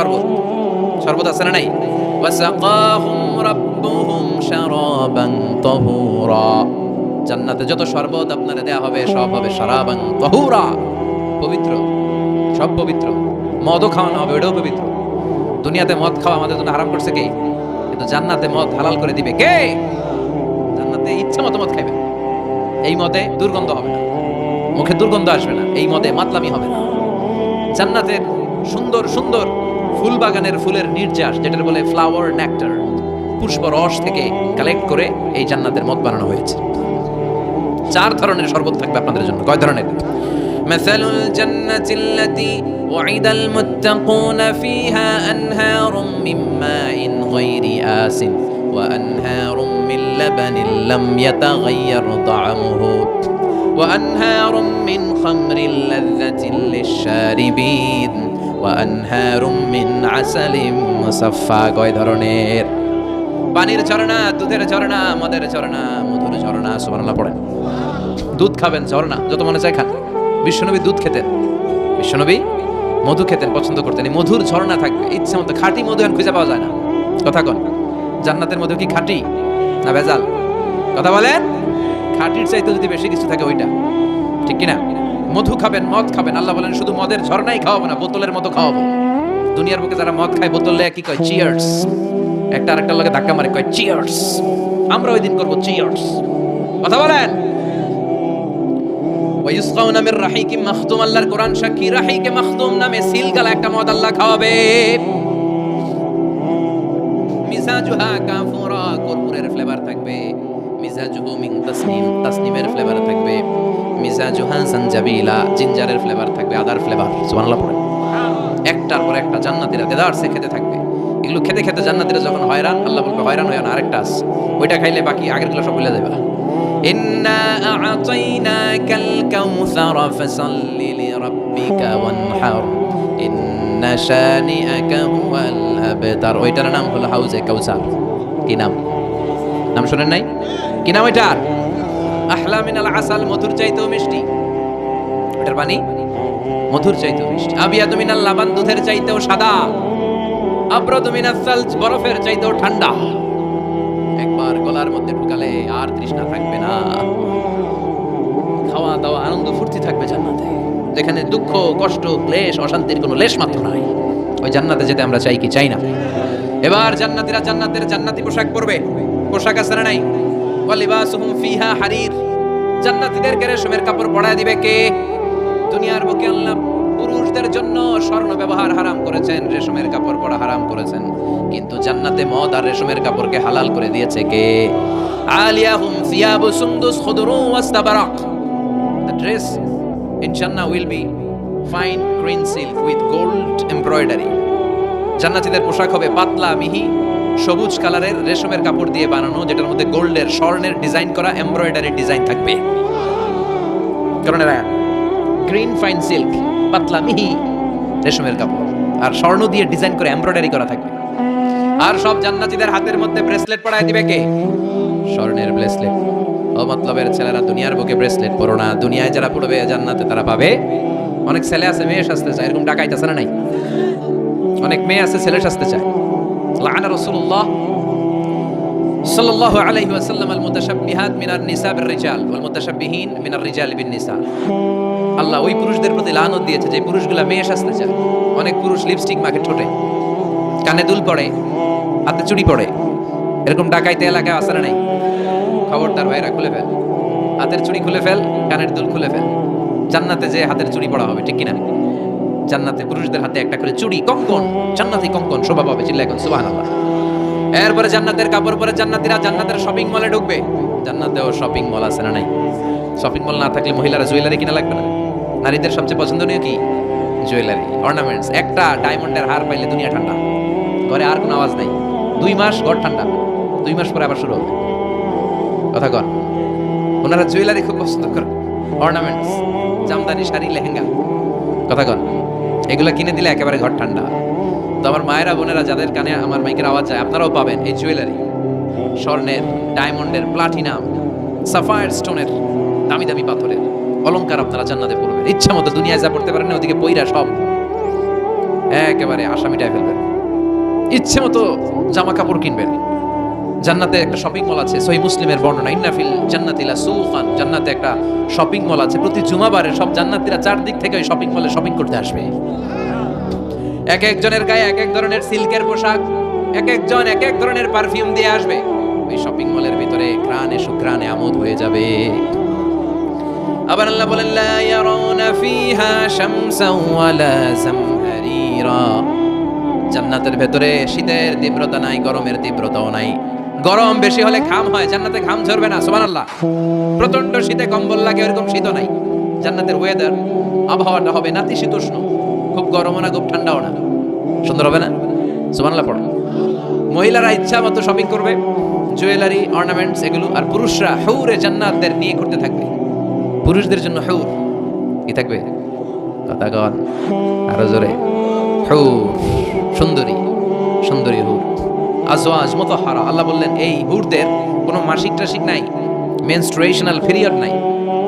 শরবত আছে না নাই? ওয়াসাকাহুম রাব্বুহুম শারাবান তাহুরা, জান্নাতে যত শরবত আপনারা দেয়া হবে সব হবে শারাবান তাহুরা, পবিত্র, সব পবিত্র। মদও খাওয়ানো হবে, ওটাও পবিত্র। দুনিয়াতে মদ খাওয়া আমাদের জন্য হারাম করছে কে? কিন্তু জান্নাতে মদ হালাল করে দিবে কে? জান্নাতে ইচ্ছা মতো মদ খাইবে, এই মদে দুর্গন্ধ হবে না, মুখে দুর্গন্ধ আসবে না, এই মদে মাতলামি হবে না। জান্নাতের সুন্দর সুন্দর ফুল বাগানের ফুলের নির্যাস, যেটা বলে ফ্লাওয়ার নেক্টার, পুষ্প রস থেকে কালেক্ট করে এই জান্নাতের মদ বানানো হয়েছে। 4 ধরনের শরবত থাকবে আপনাদের জন্য। কয় ধরনের? মাসালুল জান্নাতিল্লাতী ওয়াইদাল মুত্তাকুনা ফীহা আনহারুম মিন মাইন গায়রি আসিন ওয়া আনহারুম মিন লাবানিন লাম ইয়াতাগায়্যার তা'আমুহু ওয়া আনহারুম মিন খামরিন লাযযাতিন লিশ-শারিবিন ওয়া আনহারুম মিন আসালিম মুসাফফা। কয় ধরনের? পানির ঝর্ণা, দুধের ঝর্ণা, মদের ঝর্ণা, মধুর ঝর্ণা। সুবহানাল্লাহ পড়েন। দুধ খাবেন, ঝর্ণা যত মনে চায় খান। বিশ্বনবী দুধ খেতেন, বিশ্বনবী মধু খেতেন, পছন্দ করতেন। এই মধুর ঝর্ণা থাকবে, ইচ্ছে মতো। খাঁটি মধু এখন খুঁজে পাওয়া যায় না। কথা কন, জান্নাতের মধু কি খাঁটি না ভেজাল? কথা বলেন। খাঁটির চাইতে যদি বেশি কিছু থাকে ওইটা, ঠিক কিনা? মধু খাবেন, মদ খাবেন। আল্লাহ বলেন শুধু মদের ঝর্ণাই খাওয়াবো না, বোতলের মতো খাওয়াবো। দুনিয়ার বুকে যারা মদ খায় বোতলে কি কয়? চিয়ার্স। একটা আরেকটার লগে ধাক্কা মারে, কয় চিয়ার্স। আমরা ওই দিন করবো চিয়ার্স। কথা বলেন। ওয়ায়ুসকাউনা মির রাহিকিম মাখতুম, আল্লাহর কোরআন সাক্ষী, রাহিকে মাখতুম নামে সিলগালা একটা মদ আল্লাহ খাওয়াবে। মিজাজুহা কাফুরা, কর্পূরের ফ্লেভার থাকবে। মিজাজুহু মিন তাসনিম, তাসনিমের ফ্লেভার থাকবে। মিজাজুহা সানজাবিলা, জিঞ্জারের ফ্লেভার থাকবে, আদার ফ্লেভার। সুবহানাল্লাহ পড়ে। একটার পর একটা জান্নাতীরা দেদারসে খেতে থাকবে। এগুলো খেতে খেতে জান্নাতীরা যখন হয়রান, আল্লাহ বলবে হয়রান হয় না, আরেকটা আছে, ওইটা খাইলে বাকি আগেরগুলো সব ভুলে যাবে। ইন্না আ'তাইনাকাল কাউসার ফাসাল্লি লিরাব্বিকা ওয়ানহার ইন্না শানিআকা হুয়াল আবতার। ওইটার নাম হলো হাউজে কাউসার। কি নাম? নাম শুনেন নাই? কি নাম ওইটার? আহলা মিনাল আসাল, মধুর চাইতেও মিষ্টি। ওটার পানি মধুর চাইতেও মিষ্টি। আবিয়াদু মিনাল লাবান, দুধের চাইতেও সাদা। আবরাদু মিনাস সালজ, বরফের চাইতেও ঠান্ডা। একবার গলার মধ্যে ঢুকালে আর তৃষ্ণা থাকবে না। খাওয়া দাওয়া আনন্দ ফুর্তি থাকবে জান্নাতে, যেখানে দুঃখ কষ্ট ক্লেশ অশান্তির কোনো লেশ মাত্র নাই। ওই জান্নাতে যেতে আমরা চাই কি চাই না? এবার জান্নাতীরা জান্নাতের জান্নাতি পোশাক পরবে। পোশাক আছে না নাই? ওয়ালিবাসুহুম ফিহা হারির, জান্নাতীদেরকে রেশমের কাপড় পরায় দিবে কে? দুনিয়ার বুকে আল্লাহ পুরুষদের জন্য স্বর্ণ ব্যবহার হারাম করেছেন, রেশমের কাপড় পরা হারাম করেছেন, কিন্তু জান্নাতে মদ আর রেশমের কাপড়কে হালাল করে দিয়েছে কে? আলিয়াহুম সিয়াবু সুন্দুস খুদরু ওয়াস্তাবারাক। The dress in Jannah will be fine green silk with gold embroidery. জান্নাতীদের পোশাক হবে পাতলা মিহি সবুজ কালারের রেশমের কাপড় দিয়ে বানানো, যেটার মধ্যে গোল্ডের স্বর্ণের ডিজাইন করা এমব্রয়ডারি ডিজাইন থাকবে। কারণ এরা গ্রিন ফাইন সিল্ক, পাতলা মিহি রেশমের কাপড় আর স্বর্ণ দিয়ে ডিজাইন করে এমব্রয়ডারি করা থাকবে। আর সব জান্নাতীদের হাতের মধ্যে ব্রেসলেট পরায় দিবে কে? স্বর্ণের ব্রেসলেট। ও মতলবের ছেলেরা দুনিয়ার বুকে ব্রেসলেট পরো না, দুনিয়ায় যারা পড়বে জান্নাতে তারা পাবে। অনেক ছেলে আছে মেয়ে সাজতে চায়, এরকম ডাকাইতেছে না নাই? অনেক মেয়ে আছে ছেলে সাজতে চায়। লাআনা রাসূলুল্লাহ সাল্লাল্লাহু আলাইহি ওয়াসাল্লাম আল মুতাশাব্বিহাত মিনার নিসা বির রিজাল ওয়াল মুতাশাব্বিহিন মিনার রিজাল বিন নিসা। আল্লাহ ওই পুরুষদের প্রতি লানত দিয়েছে যে পুরুষগুলা মেয়ে সাজতে চায়। অনেক পুরুষ লিপস্টিক মাখে ঠোঁটে, কানে দুল পড়ে, হাতে চুড়ি পড়ে, এরকম ডাকাইতে এলাকায় আছে না নাই? খবরদার ভাইরা, খুলে ফেল হাতের চুড়ি, খুলে ফেল কানের দুল, খুলে ফেল। জান্নাতে যে হাতের চুড়ি পড়া হবে, ঠিক কিনা? জান্নাতে পুরুষদের হাতে একটা করে চুড়ি, কঙ্কন, জান্নাতি কঙ্কন শোভা পাবে। চিল্লা এখন সুবহানাল্লাহ। এরপরে জান্নাতের কাপড় পরে জান্নাতীরা জান্নাতের শপিং মলে ঢুকবে। জান্নাতেও শপিং মল আছে না নাই? শপিং মল না থাকলে মহিলারা জুয়েলারি কিনা লাগবে না? নারীদের সবচেয়ে পছন্দনীয় কি? Jewellery, ornaments. একটা ডায়মন্ডের হার পাইলে দুনিয়া ঠান্ডা, ঘরে আর কোনো আওয়াজ নাই। 2 মাস ঘর ঠান্ডা, 2 মাস পরে আবার শুরু হবে। কথা কন। ওনারা জুয়েলারি খুব পছন্দ করে, অর্নামেন্টস, জামদানি শাড়ি, লেহেঙ্গা। কথা কন। এগুলো কিনে দিলে একেবারে ঘর ঠান্ডা। তো আমার মায়েরা বোনেরা যাদের কানে আমার মাইকের আওয়াজ যায়, আপনারাও পাবেন এই জুয়েলারি, স্বর্ণের, ডায়মন্ডের, প্লাটিনাম, সাফায়ার স্টোনের, দামি দামি পাথরের অলংকার আপনারা জান্নাতে পড়বেন। ইচ্ছা মতো দুনিয়ায় যা পড়তে পারেন না, ওদিকে পইরা সব একেবারে আশা মিটায় ফেলবেন। ইচ্ছে মতো জামা কাপড় কিনবেন। জান্নাতে একটা শপিং মল আছে, সহিহ মুসলিমের বর্ণনা, ইন্নাফিল জান্নাতি লাসুকান, জান্নাতে একটা শপিং মল আছে। প্রতি জুমাবারে সব জান্নাতীরা চারদিক থেকে ওই শপিং মলে শপিং করতে আসবে। এক একজনের গায়ে এক এক ধরনের সিল্কের পোশাক, এক একজন এক এক ধরনের পারফিউম দিয়ে আসবে। ওই শপিং মলের ভিতরে ঘ্রাণে সুঘ্রাণে আমোদ হয়ে যাবে। আবার আল্লাহ বলেন লা ইয়ারাউনা ফিহা শামসান ওয়ালা জামহারিরা। জান্নাতের ভেতরে শীতের তীব্রতা নাই, গরমের তীব্রতাও নাই। গরম বেশি হলে ঘাম হয়, জান্নাতে ঘাম ঝরবে না। সুবহানাল্লাহ। প্রচন্ড শীতে কম্বল লাগে, এরকম শীতও নাই। জান্নাতের ওয়েদার, আবহাওয়াটা হবে নাতিশীতোষ্ণ, খুব গরমও না খুব ঠান্ডাও না। সুন্দর হবে না? সুবহানাল্লাহ পড়ো। মহিলারা ইচ্ছা মতো শপিং করবে, জুয়েলারি, অর্নামেন্টস এগুলো। আর পুরুষরা হুরে জান্নাতদের নিয়ে ঘুরতে থাকবে। পুরুষদের জন্য হুর কি থাকবে? কথা কন আরো জোরে। হুর, সুন্দরী, সুন্দরী হুর। আজওয়াজ মুতাহহারা। আল্লাহ বললেন এই হুরদের কোনো মাসিক টাসিক নাই, মেনস্ট্রুয়েশনাল পিরিয়ড নাই,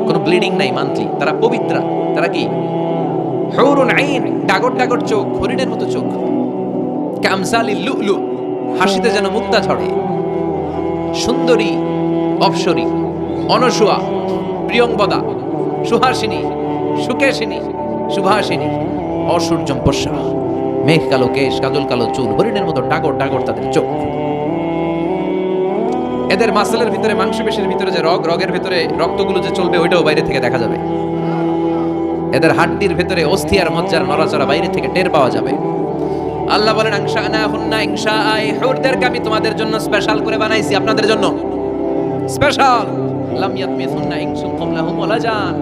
কোনো ব্লিডিং নাই মান্থলি। তারা পবিত্রা। তারা কি? হুরুন আইন, টাগর টাগর চোখ, হরিণের মতো চোখ। কামসালিল লুলু, হাসিতে যেন মুক্তা ঝরে। সুন্দরী, অপসরী, অনসুয়া, প্রিয়ংবদা, সুহাসিনী, সুকেশিনী, সুভাষিনী, অসূর্যম পশ্যা, মেঘ কালো কেশ, কাজল কালো চুল, হরিণের মতো টাগর টাগর তাদের চোখ। এদের মাসলের ভিতরে, মাংসপেশির ভিতরে যে রগের ভিতরে রক্তগুলো যে চলবে, ওইটাও বাইরে থেকে দেখা যাবে। এদের হাড্ডির ভিতরে অস্থি আর মজ্জার নড়াচড়া বাইরে থেকে টের পাওয়া যাবে। আল্লাহ বলেন আনশানাহুন্না ইনশাআ, হুরদেরকে আমি তোমাদের জন্য স্পেশাল করে বানাইছি, আপনাদের জন্য স্পেশাল। লাম ইয়াতমিসুন্না ইনসুন ক্বাবলাহুম ওয়ালা জান,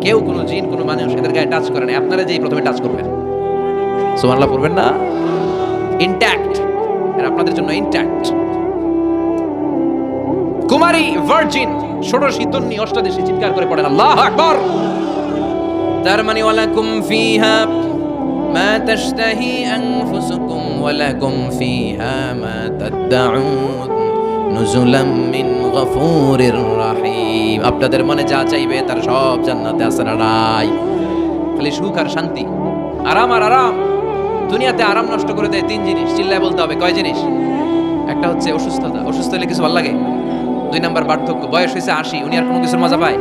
কেউ কোনো জিন কোনো মানুষ এদের গায়ে টাচ করে না, আপনারা যেই প্রথমে টাচ করবেন সুবহানাল্লাহ পড়বেন না, ইনট্যাক্ট, এর আপনাদের জন্য ইনট্যাক্ট। কুমারী ভার্জিন ষোড়শী তন্নি অষ্টাদশী চিৎকার করে পড়েন আল্লাহু আকবার। তার মানে ওয়ালাকুম ফিহা মা তাশতাহি আনফুসুকুম ওয়ালাকুম ফিহা মা তাদউন নুজুলাম মিন গফুরির রহিম। আপনাদের মনে যা চাইবে তার সব জান্নাতে আছে না নাই? খালি সুখ আর শান্তি, আরাম আর আরাম। দুনিয়াতে আরাম নষ্ট করে দেয় তিন জিনিস, চিল্লায় বলতে হবে কয় জিনিস? একটা হচ্ছে অসুস্থতা, অসুস্থ হলে কিছু ভালো লাগে। 2 নাম্বার বার্ধক্য, বয়স হয়েছে 80, উনি আর কোনো কিছুর মজা পায়।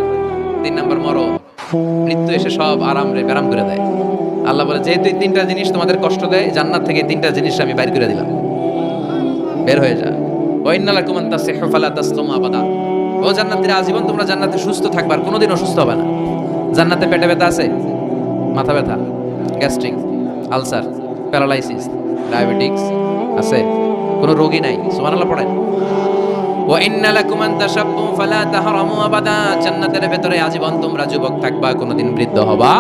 3 নাম্বার মরণ, মৃত্যু এসে সব আরাম রে ব্যারাম করে দেয়। আল্লাহ বলে যেহেতু এই 3টা জিনিস তোমাদের কষ্ট দেয়, জান্নাত থেকে 3টা জিনিস আমি বাইর করে দিলাম, বের হয়ে যা। ওয়া ইন্না লাকুম আন তাসিহু ফালা তাসকামু আবাদা। ও জান্নাতীরা, আজীবন তোমরা জান্নাতে সুস্থ থাকবে, আর কোনোদিন অসুস্থ হবে না। জান্নাতে পেটে ব্যথা আছে, মাথা ব্যথা, গ্যাস্ট্রিক, আলসার, প্যারালাইসিস, ডায়াবেটিক্স আছে? কোনো রোগী নাই। সুবহানাল্লাহ পড়েন। ওয়া ইন্না লাকুম আন তাশাব্বু ফালা তাহরামু আবাদা। জান্নাতের ভেতরে আজীবন তোমরা যুবক থাকবা, কোনোদিন বৃদ্ধ হবা।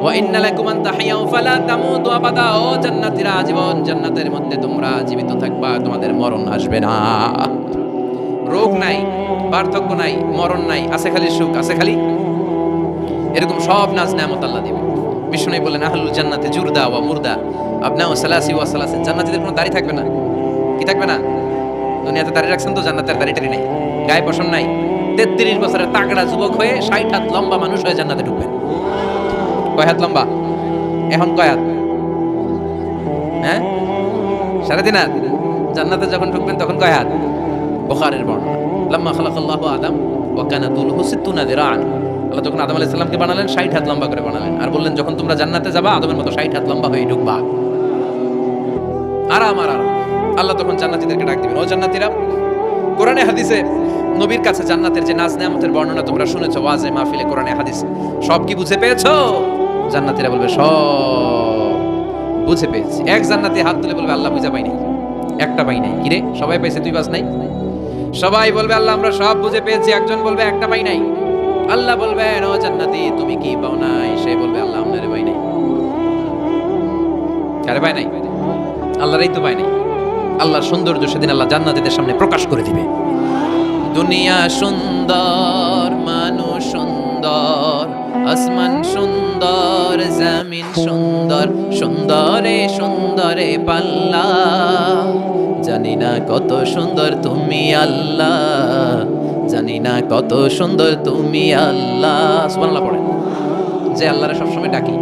ওয়া ইন্না লাকুম আন তাহিয়াউ ফালা তামুতু আবাদা। ও জান্নাতীরা, আজীবন জান্নাতের মধ্যে তোমরা জীবিত থাকবা, তোমাদের মরণ আসবে না। রোগ নাই, বার্ধক্য নাই, মরণ নাই, আছে খালি সুখ, আছে খালি এরকম সব নাজ নেয়ামত আল্লাহ দিবে। বিষ্ণু বলেন আহলুল জান্নাতে জুরদা ওয়া মুরদা আবনাউ সালাসি ওয়া সালাসিন। জান্নাতীদের কোনো দাড়ি থাকবে না। কি থাকবে না? দুনিয়াতে দাড়ি রাখছেন তো, জান্নাতের দাড়ি টাড়ি নাই, গায়ে পশম নাই। 33 বছরের তাগড়া যুবক হয়ে 60 হাত লম্বা মানুষ হয়ে জান্নাতে ঢুকবেন। কয় হাত লম্বা? এখন কয় হাত? হ্যাঁ, 3.5 হাত। জান্নাতে যখন ঢুকবেন তখন কয় হাত? বুখারীর বর্ণনা, লাম্মা খালাকাল্লাহু আদম ওয়া কানা তুলহু 60 দিরাআন। আল্লাহ যখন আদম আলাইহিস সালামকে বানালেন 60 হাত লম্বা করে বানালেন, আর বললেন যখন তোমরা জান্নাতে যাবা আদমের মতো 60 হাত লম্বা হয়ে ঢুকবা। আরাম আর আরাম। আল্লাহ তখন জান্নাতীদেরকে ডাক দিবেন, ও জান্নাতীরা, কোরআনে হাদিসে নবীর কাছে জান্নাতের যে নাজ নেয়ামতের বর্ণনা তোমরা শুনেছো, ওয়াজে মাহফিলে, কোরআনে হাদিস, সব কি বুঝে পেয়েছো? জান্নাতীরা বলবে সব বুঝে পেয়েছি। এক জান্নাতি হাত তুলে বলবে আল্লাহ বুঝা পাই নাই, একটা পাই নাই। কিরে, সবাই পাইছে, তুই পাস নাই? সবাই বলবে আল্লাহ আমরা সব বুঝে পেয়েছি। একজন বলবে একটা পাই নাই। আল্লাহ বলবেন ও জান্নাতি তুমি কি পাও নাই? সে বলবে আল্লাহ আপনারে পাই নাই। কারে পাই নাই? আল্লাহরই তো পাই নাই। আল্লাহর সৌন্দর্য সেদিন আল্লাহ জান্নাতীদের সামনে প্রকাশ করে দিবে। দুনিয়া সুন্দর, মানুষ সুন্দর, আসমান সুন্দর, জমিন সুন্দর, সুন্দরে সুন্দরে পাল্লা। জানি না কত সুন্দর তুমি আল্লাহ, জানি না কত সুন্দর তুমি আল্লাহ। সুবহানাল্লাহ পড়েন। যে আল্লাহরে সবসময় ডাকি,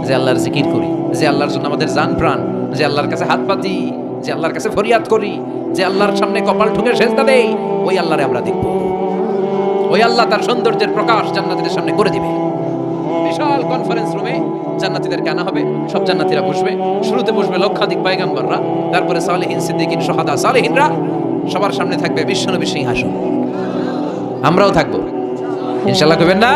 যে আল্লাহর জিকির করি, যে আল্লাহর জন্য আমাদের জান প্রাণ, যে আল্লাহর কাছে হাত পাতি, যে আল্লাহর কাছে ফরিয়াদ করি, যে আল্লাহর সামনে কপাল ঠুকে সেজদা দেই, ওই আল্লাহরে আমরা দেখব। ওই আল্লাহ তার সৌন্দর্যের প্রকাশ জান্নাতীদের সামনে করে দিবে। বিশাল কনফারেন্স রুমে জান্নাতীদেরকে আনা হবে, সব জান্নাতীরা বসবে। শুরুতে বসবে লক্ষাধিক পয়গম্বররা, তারপরে সালেহিন, সিদ্দিকিন, শুহাদা, সালেহিনরা। সবার সামনে থাকবে বিশ্বনবীর সিংহাসন। আমরাও থাকবো ইনশাআল্লাহ, কইবেন না?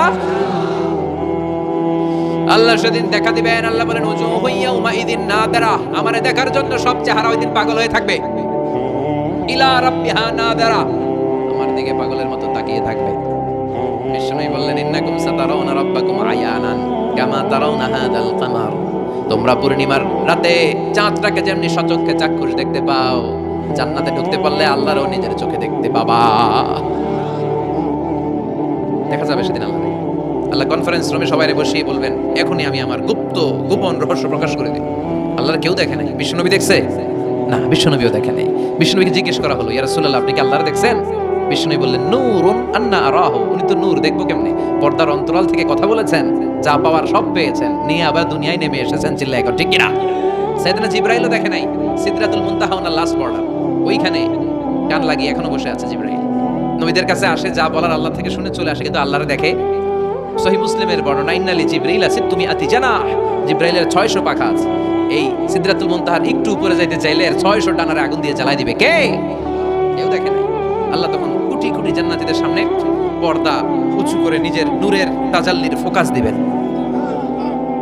আল্লাহ সেদিন দেখা দিবেন। আল্লাহ বলেন উজুহু ইয়াউমাইযিন নাদিরা। আমারে দেখার জন্য সব চেহারা ওই দিন পাগল হয়ে থাকবে। ইলা রাব্বিহা নাদিরা, আমার দিকে পাগলের মতো তাকিয়ে থাকবে। বিষ্ণু বললেন ইন্নাকুম সাতারাউনা রাব্বাকুম আয়ানান কামা তারাউনা হাদাল কামার। তোমরা পূর্ণিমার রাতে চাঁদটাকে যেমনি সচক্ষে চাক্ষুষ দেখতে পাও, জান্নাতে ঢুকতে পারলে আল্লাহরও নিজের চোখে দেখতে পাবা। দেখা যাবে সেদিন আল্লাহ। আল্লাহ কনফারেন্স রুমে সবাইরে বসিয়ে বলবেন এখনই আমি আমার গোপন রহস্য প্রকাশ করে দিই। আল্লাহর কেউ দেখে নাই। বিশ্বনবী দেখছে না? বিশ্বনবীও দেখে নাই। বিশ্বনবীকে জিজ্ঞেস করা হলো ইয়া রাসূলুল্লাহ আপনি কি আল্লাহর দেখছেন? বিশ্বনবী বললেন নূরুন আন্না আরাহু। উনি তো নূর, দেখবো কেমনে? পর্দার অন্তরাল থেকে কথা বলেছেন, যা পাওয়ার সব পেয়েছেন, নিয়ে আবার দুনিয়ায় নেমে এসেছেন। চিল্লায় এখন ঠিক কিনা? সাইয়েদনা জিবরাইলও দেখে নাই। সিদরাতুল মুনতাহা ওনার লাস্ট বর্ডার, ওইখানে কান লাগিয়ে এখনো বসে আছে জিবরাইল। নবীদের কাছে আসে, যা বলার আল্লাহ থেকে শুনে চলে আসে, কিন্তু আল্লাহরে দেখে। সহিহ মুসলিমের বর্ণনা ইন্নালি জিবরাইল তুমি আতি জানাহ। জিবরাইলের 600 পাখা আছে। এই সিদরাতুল মুনতাহার একটু উপরে যাইতে চাইলে 600 ডানারে আগুন দিয়ে জ্বালাই দিবে। কে? কেউ দেখে নাই। আল্লাহ তখন কোটি কোটি জান্নাতীদের সামনে পর্দা উঁচু করে নিজের নূরের তাজাল্লির ফোকাস দিবেন।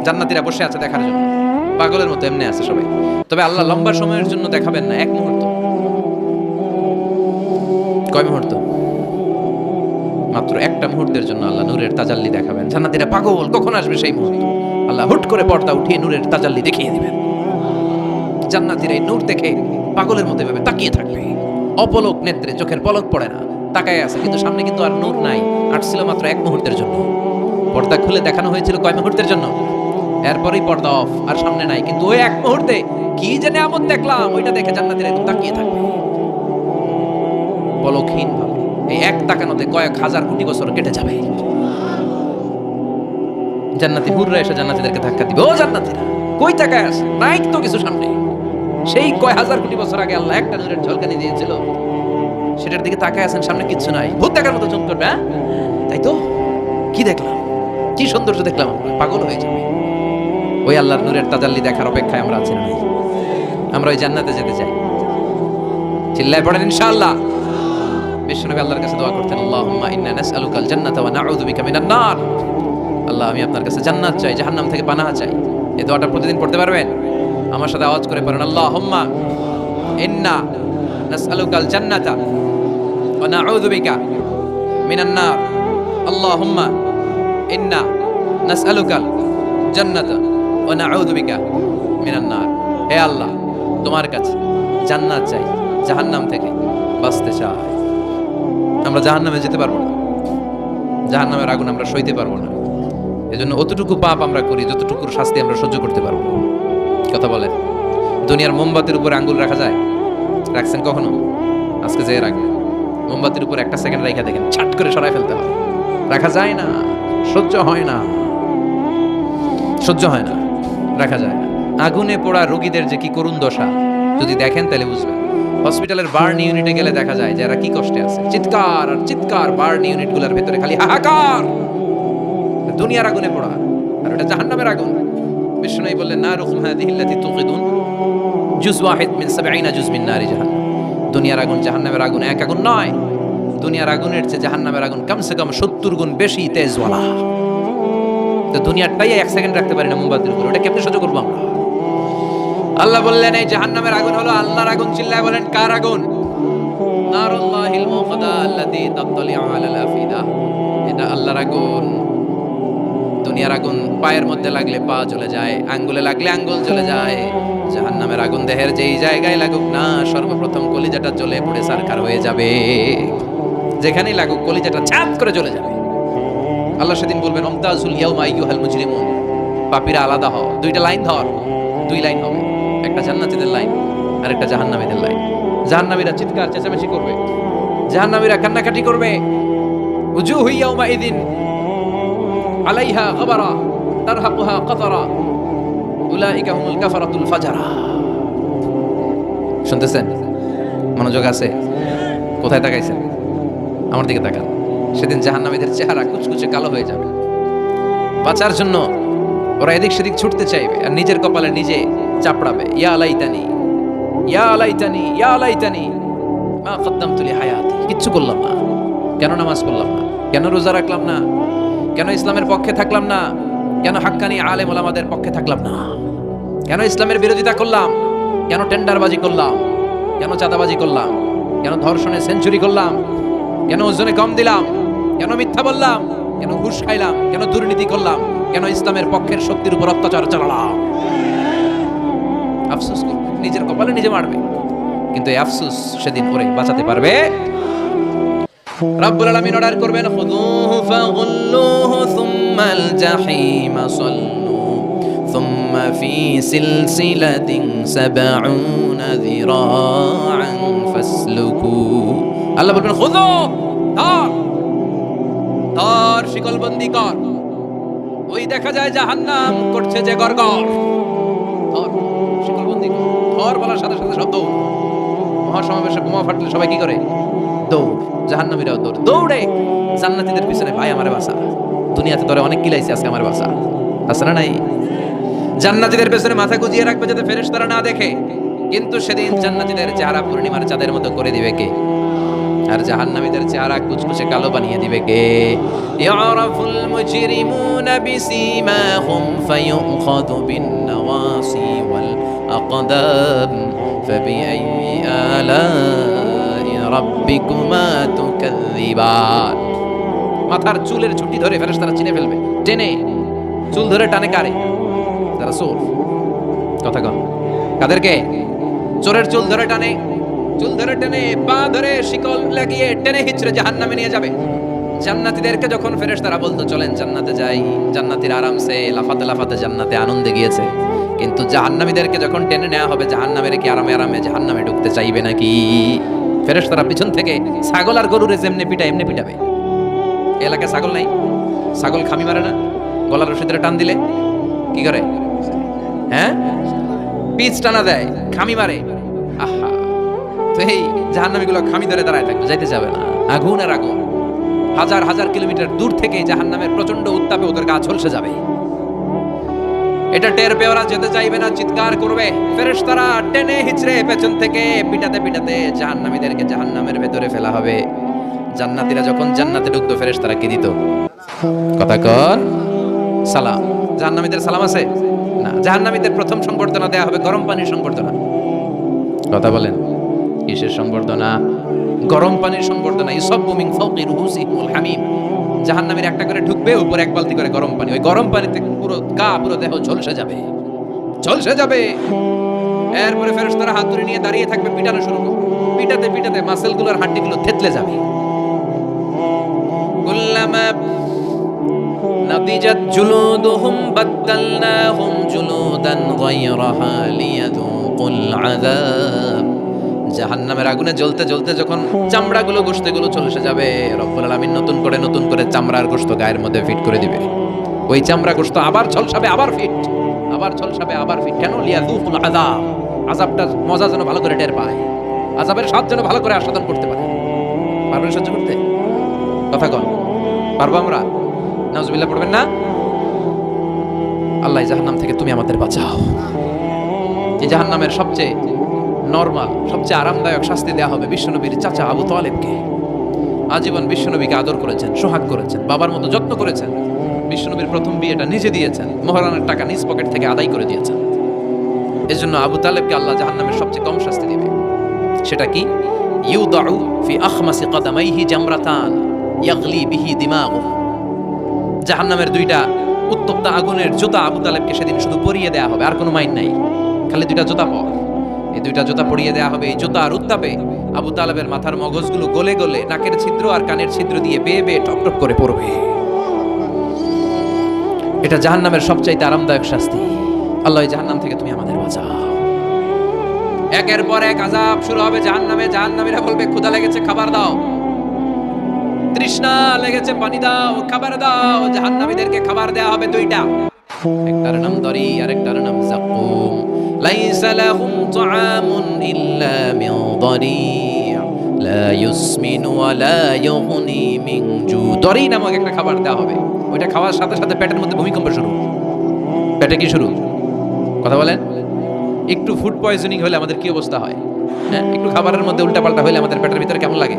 জান্নাতীরা বসে আছে দেখার জন্য, পাগলের মতো এমনি আছে সবাই। তবে আল্লাহ লম্বা সময়ের জন্য দেখাবেন না, 1 মুহূর্ত। কয় মুহূর্ত? মাত্র 1 একটা মুহূর্তের জন্য আল্লাহ নূরের তাজাল্লি দেখাবেন। জান্নাতীরা পাগল, কখন আসবে সেই মুহূর্ত। আল্লাহ হুট করে পর্দা উঠিয়ে নূরের তাজাল্লি দেখিয়ে দিবেন। জান্নাতীরা এই নূর দেখে পাগলের মতো ভাবে তাকিয়ে থাকবে, অপলক নেত্রে, চোখের পলক পড়ে না, তাকায় আছে, কিন্তু সামনে কিন্তু আর নূর নাই, আসছিল মাত্র এক মুহূর্তের জন্য। পর্দা খুলে দেখানো হয়েছিল কয় মুহূর্তের জন্য, এরপরেই পর্দা অফ, আর সামনে নাই, কিন্তু ওই এক মুহূর্তে কি যে নিয়ামত দেখলাম, ওইটা দেখে জান্নাতীরা একদম তাকিয়ে থাকবে পলকহীন ভাবে। এই এক তাকানোতে কয়েক হাজার কোটি বছর কেটে যাবে। জান্নাতি হুররা এসে জান্নাতীদেরকে ধাক্কা দিবে, ও জান্নাতীরা কই তাকায় আছে, নাই তো কিছু সামনে। সেই কয় হাজার কোটি বছর আগে আল্লাহ একটা নূরের ঝলকানি দিয়েছিল, সেটার দিকে তাকায় আছেন, সামনে কিচ্ছু নাই, ভূত দেখার মতো চুপ করবে। হ্যাঁ তাই তো, কি দেখলাম, কি সৌন্দর্য দেখলাম, পাগল হয়ে যাবে। ওই আল্লাহর নূরের তাজাল্লি দেখার অপেক্ষায় আমরা আছি না? আমরা ওই জান্নাতে যেতে চাই। চিল্লায় পড়েন ইনশাআল্লাহ। বিশ্বনবী আল্লাহর কাছে দোয়া করতেন, আল্লাহুম্মা ইন্না নাসআলুকাল জান্নাতা ওয়া নাউযু বিকা মিনান নার। আল্লাহ আমি আপনার কাছে জান্নাত চাই, জাহান্নাম থেকে পানাহ চাই। এই দোয়াটা প্রতিদিন পড়তে পারবেন? আমার সাথে আওয়াজ করে পড়েন, আল্লাহুম্মা ইন্না নাসআলুকাল জান্নাতা ওয়া নাউযু বিকা মিনান নার। আল্লাহুম্মা ইন্না নাসআলুকাল জান্নাতা ওয়া নাউযু বিকা মিনান নার। হে আল্লাহ, তোমার কাছে জান্নাত চাই, জাহান্নাম থেকে বাঁচতে চাই। আমরা জাহান্নামে যেতে পারবো না, জাহান্নামের আগুন আমরা সইতে পারবো না। এজন্য অতটুকু পাপ আমরা করি যতটুকুর শাস্তি আমরা সহ্য করতে পারবো। কথা বলেন, দুনিয়ার মোমবাতির উপর আঙ্গুল রাখা যায়? রাখছেন কখনো? আজকে যে রাখবেন, মোমবাতির উপর একটা সেকেন্ড রেখে দেখেন, ছাট করে সরাই ফেলতে হয়। রাখা যায় না, সহ্য হয় না, সহ্য হয় না, রাখা যায় না। আগুনে পোড়া রোগীদের যে কি করুণ দশা যদি দেখেন তাহলে বুঝবেন। হসপিটালের বার্ন ইউনিটে গেলে দেখা যায় যারা কি কষ্টে আছে, চিৎকার আর চিৎকার, বার্ন ইউনিটগুলোর ভেতরে খালি হাহাকার। দুনিয়ার আগুনে পোড়া, আর এটা জাহান্নামের আগুন। বিষ্ণু বললেন, নারুকুম হাযিহিল্লাতী তুকিদুন জুজ ওয়াহিদ মিন ৭০ জুজ মিন নারি জাহান্নাম। দুনিয়ার আগুন জাহান্নামের আগুন এক আগুন নয়, দুনিয়ার আগুনের চেয়ে জাহান্নামের আগুন কমসে কম ৭০ গুণ বেশি তেজওয়ালা। তো দুনিয়ারটাই এক সেকেন্ড রাখতে পারি না মোমবাতির উপর, ওটা কেমনে সহ্য করবো আমরা? আল্লাহ বললেন এই জাহান্নামের আগুন হলো আল্লাহর আগুন। চিল্লায় বলেন, কার আগুন? নারুল্লাহিল মুকাদা আল্লাতী তাত্তালিউ আলাল আফিদা। এটা আল্লাহর আগুন। দুনিয়ার আগুন পায়ের মধ্যে লাগলে পা জ্বলে যায়, আঙ্গুলে লাগলে আঙ্গুল জ্বলে যায়। জাহান্নামের আগুন দেহের যেই জায়গায় লাগুক না, সর্বপ্রথম কলিজাটা জ্বলে পড়ে সারখার হয়ে যাবে। যেখানেই লাগুক কলিজাটা ছাত করে জ্বলে যাবে। আল্লাহ সেদিন বলবেন, আমতাজুল ইয়াউমা আইয়ুহাল মুজরিমুন। পাপীরা আলাদা হও, দুইটা লাইন ধর, দুই লাইন হবে, একটা জান্নাতীদের লাইন আর একটা জাহান্নামীদের লাইন। জাহান্নামীরা চিৎকার চেঁচামেচি করবে, জাহান্নামীরা কান্নাকাটি করবে। উজুহু ইয়াউমা ইদিন আলাইহা গাবারা তারহাকুহা কাতারা উলাইকা হুমুল কাফারাতুল ফাজারা। শুনতেছেন? মনোযোগ আছে? কোথায় তাকাইছেন? আমার দিকে তাকান। সেদিন জাহান্নামীদের চেহারা কুচকুচে কালো হয়ে যাবে। বাঁচার জন্য ওরা এদিক সেদিক ছুটতে চাইবে আর নিজের কপালে নিজে চাপড়াবে, ইয়া লাইতানি ইয়া লাইতানি ইয়া লাইতানি মা কদ্দামতু লিহায়াতি। কিচ্ছু করলাম না, কেন নামাজ পড়লাম না, কেন রোজা রাখলাম না, কেন ইসলামের পক্ষে থাকলাম না, কেন হাক্কানি আলেম ওলামাদের পক্ষে থাকলাম না, কেন ইসলামের বিরোধিতা করলাম, কেন টেন্ডারবাজি করলাম, কেন চাঁদাবাজি করলাম, কেন ধর্ষণে সেঞ্চুরি করলাম, কেন ওজনে কম দিলাম, কেন মিথ্যা বললাম, কেন ঘুষ খাইলাম, কেন দুর্নীতি করলাম, কেন ইসলামের পক্ষের শক্তির উপর অত্যাচার চালালাম। আফসোস করবে, নিজের কপালে নিজে মারবে, কিন্তু এই আফসোস সেদিন করে বাঁচাতে পারবে? রব্বুল আলামিন অর্ডার করবেন, খুযুহু ফাগুল্লুহু সুম্মাল জাহিমা সাল্লু সুম্মা ফি সিলসিলাতিন ৭০ যিরাআন ফাসলুকু। আল্লাহ বলবেন, খুযু, ধর ধর, শিকলবন্দি কর। ওই দেখা যায় জাহান্নাম করছে যে গড়গড়, ধর শিকলবন্দি কর। ধর বলার সাথে সাথে সব দৌড়। মহাসমাবেশে বোমা ফাটলে সবাই কি করে? দৌড়। জাহান্নামীরাও দৌড়, দৌড়ে জান্নাতীদের পিছনে, ভাই আমারে বাঁচা, দুনিয়াতে ধরে অনেক কিলাইছে, আজকে আমার বাঁচা। আছে না নাই? জান্নাতীদের পেছনে মাথা গুজিয়ে রাখবে যাতে ফেরেশতারা না দেখে, কিন্তু সেদিন জান্নাতীদের চেহারা পূর্ণিমার চাঁদের মতো করে দিবে কে? আর জাহান্নামীদের চেহারা কুচকুচে কালো বানিয়ে দিবে কে? ইয়ারাফুল মুজরিমুনা বিসীমাহুম ফায়ুখাযু বিন-নাওয়াসি ওয়াল আকদাম ফাবিআইয়ি আলাই রাব্বিকুমা তুকাযযিবান। মাথার চুলের ঝুঁটি ধরে ফেরেশতারা চিনে ফেলবে, টেনে চুল ধরে টানে কারে? যারা চোর। কথা কন, কাদেরকে? চোরের চুল ধরে টানে, চুল ধরে টেনে পা ধরে শিকল লাগিয়ে টেনে হিচড়ে জাহান্নামে নিয়ে যাবে। জান্নাতীদেরকে যখন ফেরেশতারা বলতো চলেন জান্নাতে যাই, জান্নাতীরা আরামসে লাফাতে লাফাতে জান্নাতে আনন্দে গিয়েছে। কিন্তু জাহান্নামীদেরকে যখন টেনে নেওয়া হবে জাহান্নামের কি আরামে আরামে জাহান্নামে ঢুকতে চাইবে নাকি? ফেরেশতারা পিছন থেকে ছাগল আর গরুরে যেমনে পিটায় এমনি পিটাবে। এলাকায় ছাগল নাই? ছাগল খামি মারে না? গলার রশি ধরে টান দিলে কি করে? হ্যাঁ, পিচ টানা দেয়, খামি মারে। আহা, তো এই জাহান্নামীগুলো খামি ধরে দাঁড়ায় থাকবে, যাইতে যাবে না। আগুন আর আগুন, হাজার হাজার কিলোমিটার দূর থেকে জাহান্নামের প্রচন্ড উত্তাপে ওদের গা ঝলসে যাবে। এটা টের পেয়ে ওরা যেতে চাইবে না, চিৎকার করবে। ফেরেশতারা টেনে হিচড়ে পেছন থেকে পিটাতে পিটাতে জাহান্নামীদেরকে জাহান্নামের ভেতরে ফেলা হবে। জান্নাতীরা যখন জান্নাতে ঢুকতো ফেরেশতারা কি দিত? কথা কর, সালাম। জাহান্নামীদের সালাম আছে না? জাহান্নামীদের প্রথম সংবর্ধনা দেয়া হবে গরম পানির সংবর্ধনা। কথা বলেন, কিসের সংবর্ধনা? গরম পানির সংবর্ধনা। ইউসাব্বু মিন ফাওকি রুউসিহিমুল হামিম। জাহান্নামীর একটা করে ঢুকবে, উপরে এক বালতি করে গরম পানি। ওই গরম পানিতে পুরো গা পুরো দেহ ঝলসে যাবে, ঝলসে যাবে। এরপরে ফেরেশতারা হাত ধরে নিয়ে দাঁড়িয়ে থাকবে, পিটানো শুরু করবে। পিটাতে পিটাতে মাসেলগুলোর হাড্ডিগুলো থেতলে যাবে। কুল্লামা নাদিজাত জুলুদুহুম বাদদালনাহুম জুলুদান গায়রাহা লিয়াযুকুল আযাব। জাহান্নামের আগুনে জ্বলতে জ্বলতে যখন চামড়াগুলো গোশতগুলো ঝলসে যাবে, রব্বুল আলামিন নতুন করে চামড়ার গোশত গায়ের মধ্যে ফিট করে দিবে। ওই চামড়া গোশত আবার ঝলসাবে, আবার ফিট, আবার ঝলসাবে, আবার ফিট। কেন? লিয়াযুকুল আযাব। আযাবটার মজা যেন ভালো করে টের পায়, আযাবের স্বাদ যেন ভালো করে আস্বাদন করতে পারে। পারবেন সহ্য করতে? কথা কন, পারবো আমরা? নাউজুবিল্লাহ পড়বেন না? আল্লাহ জাহান্নাম থেকে তুমি আমাদের বাঁচাও। এই জাহান্নামের সবচেয়ে নরমাল, সবচেয়ে আরামদায়ক শাস্তি দেয়া হবে বিশ্বনবীর চাচা আবু তালেবকে। আজীবন বিশ্বনবীকে আদর করেছেন, সোহাগ করেছেন, বাবার মতো যত্ন করেছেন। বিশ্বনবীর প্রথম বিয়েটা নিজে দিয়েছেন, মোহরানের টাকা নিজ পকেট থেকে আদায় করে দিয়েছেন। এজন্য আবু তালেবকে আল্লাহ জাহান্নামের সবচেয়ে কম শাস্তি দিবে। সেটা কি? ইউদাউ ফি আখমাসি কদামাইহি জামরাতান ইয়াগলি বিহি দিমাগু। জাহান্নামের দুইটা উত্তপ্ত আগুনের জুতা আবু তালেবকে সেদিন শুধু পরিয়ে দেয়া হবে, আর কোনো মাইন নাই, খালি দুইটা জুতা পর। এই দুইটা জুতা পরিয়ে দেয়া হবে। এই জুতা আর উত্তাপে আবু তালেবের মাথার মগজগুলো গলে গলে নাকের ছিদ্র আর কানের ছিদ্র দিয়ে বেয়ে বেয়ে টপ টপ করে পড়বে। এটা জাহান্নামের সবচাইতে আরামদায়ক শাস্তি। আল্লাহ জাহান্নাম থেকে তুমি আমাদের বাঁচাও। একের পর এক আযাব শুরু হবে জাহান্নামে। জাহান্নামীরা বলবে ক্ষুধা লেগেছে, খাবার দাও। তৃষ্ণা লেগেছে, পানি দাও, খাবার দাও। জাহান্নামীদেরকে খাবার দেয়া হবে দুইটা, একটার নাম দরি আর একটার নাম যাকুম। লাইসা লাহুম তুআমুন ইল্লা মিন দরি' লা ইউসমিনু ওয়া লা ইউগনি মিন জু। দরি নামক একটা খাবার দেওয়া হবে। ওইটা খাওয়ার সাথে সাথে পেটের মধ্যে ভূমিকম্প শুরু। পেটে কি শুরু? কথা বলেন। একটু ফুড পয়জনিং হলে আমাদের কি অবস্থা হয়? হ্যাঁ, একটু খাবারের মধ্যে উল্টাপাল্টা হলে আমাদের পেটের ভিতরে কেমন লাগে?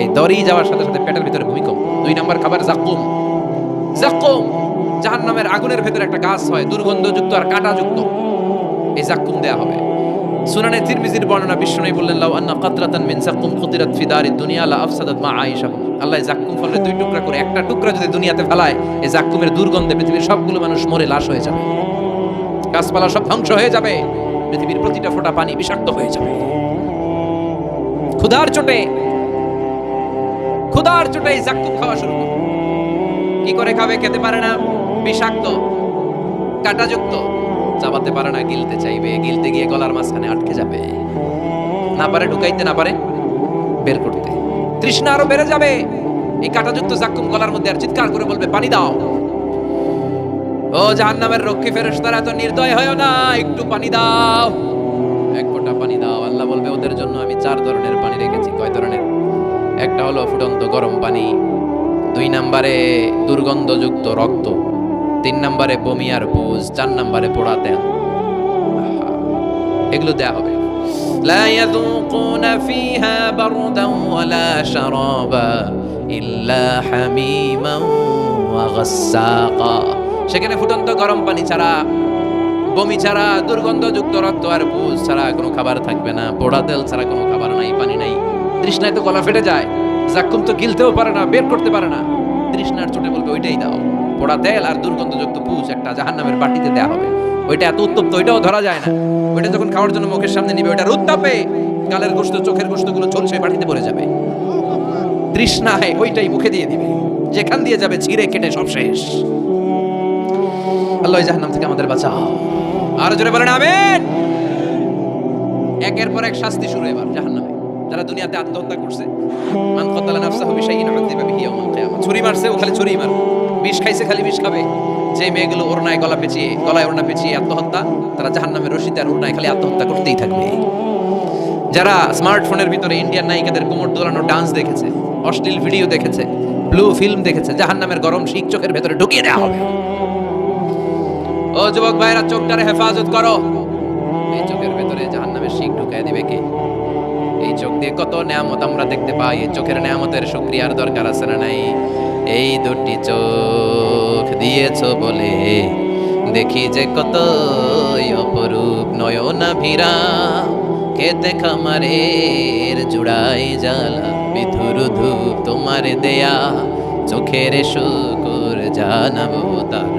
এই দরি যাওয়ার সাথে সাথে পেটের ভিতরে ভূমিকম্প। দুই নাম্বার খাবার যাকুম। যাকুম জাহান্নামের আগুনের ভেতরে একটা গাছ হয়, দুর্গন্ধযুক্ত আর কাঁটাযুক্ত। এই যাকুম দেয়া হবে। সুনানে তিরমিজির বর্ণনা, বিশ্বনবী বললেন লাউ আন্না কাতরাতান মিন যাকুম খুতিরাত ফি দারিদ দুনিয়া লা আফসাদাত মা আয়েশা। আল্লাহ যাকুম ফলের দুই টুকরা করে একটা টুকরা যদি দুনিয়াতে ফেলায়, এই যাকুমের দুর্গন্ধে পৃথিবীর সবগুলো মানুষ মরে লাশ হয়ে যাবে, গাছপালা সব ধ্বংস হয়ে যাবে, পৃথিবীর প্রতিটা ফোঁটা পানি বিষাক্ত হয়ে যাবে। ক্ষুধার চোটে এই যাকুম খাওয়া শুরু করবে। কি করে খাবে? খেতে পারে না, বিষাক্ত, কাঁটাযুক্ত, চাবাতে পারে না, গিলতে চাইবে, গিলতে গিয়ে গলার মাঝখানে আটকে যাবে, না পারে ঢুকাইতে, না পারে বের করতে। তৃষ্ণা আরো বেড়ে যাবে। এই কাঁটাযুক্ত যাকুম গলার মধ্যে আর চিৎকার করে বলবে পানি দাও। ও জাহান্নামের রক্ষী ফেরেশতারা, এত নির্দয় হয়ো না, একটু পানি দাও, এক ফোঁটা পানি দাও। আল্লাহ বলবে ওদের জন্য আমি 4 ধরনের পানি রেখেছি। কয় ধরনের? একটা হলো ফুটন্ত গরম পানি, 2 নম্বরে দুর্গন্ধযুক্ত রক্ত, 3 নম্বরে বমি আর পুজ, 4 নম্বরে পোড়া তেল। এগুলো দেয়া হবে। লা ইয়াযুকুনা ফিহা বারদান ওয়ালা শারাবা ইল্লা হামিমান ওয়া গাসসাকা। সেখানে ফুটন্ত গরম পানি ছাড়া, বমি ছাড়া, দুর্গন্ধযুক্ত রক্ত আর পুজ ছাড়া কোনো খাবার থাকবে না, পোড়া তেল ছাড়া কোনো খাবার নাই, পানি নাই। তৃষ্ণায় তো গলা ফেটে যায়, যাকুম তো গিলতেও পারে না, বের করতে পারে না, তৃষ্ণার চোটে বলবে ওইটাই দাও। পোড়া তেল আর দুর্গন্ধযুক্ত পুষ একটা জাহান্নামের বাটিতে দেয়া হবে। ওইটা এত উত্তপ্ত, ওইটাও ধরা যায় না। ওইটা যখন খাওয়ার জন্য মুখের সামনে নিবে, ওইটার উত্তাপে গালের গোশত, চোখের গোশতগুলো ঝলসে বাটিতে পড়ে যাবে। তৃষ্ণায় ওইটাই মুখে দিয়ে দিবে, যেখান দিয়ে যাবে ছিঁড়ে কেটে সব শেষ। আল্লাহ জাহান্নাম থেকে আমাদের বাঁচাও। আর জোরে বলেন আমিন। একের পর এক শাস্তি শুরু এবার জাহান্নামে। যারা দুনিয়াতে আত্মহত্যা করছে, মান কাতালা নাফসাহু বিশাইইন উযিবা বিহি ইয়াউমাল কিয়ামা, ছুরি মারছে ও খালি ছুরি মারবে, বিষ খাইছে খালি বিষ খাবে। যে মেয়েগুলো ওড়নায় গলায় ওড়না পেঁচিয়ে আত্মহত্যা, তারা জাহান্নামের রশিতে আর ওড়নায় খালি আত্মহত্যা করতেই থাকবে। যারা স্মার্টফোনের ভিতরে ইন্ডিয়ান নায়িকাদের কোমর দোলানো ডান্স দেখেছে, অশ্লীল ভিডিও দেখেছে, ব্লু ফিল্ম দেখেছে, জাহান্নামের গরম শিক চোখের ভেতরে ঢুকিয়ে দেওয়া হবে। ও যুবক ভাইরা, চোখটারে হেফাজত করো। এই চোখের ভেতরে জাহান্নামের শিক ঢুকিয়ে দিবে কে? এই চোখ দিয়ে কত নেয়ামত আমরা দেখতে পাই। এই চোখের নেয়ামতের শুকরিয়ার দরকার আছে না নাই? এই দুটি চোখ দিয়েছো বলে দেখি যে কত অপরূপ নয়নাভিরা, খেতে খামারের জুড়াই জ্বালা বিধুর ধূপ তোমার দেয়া, চোখের শুকুর জানাবো তার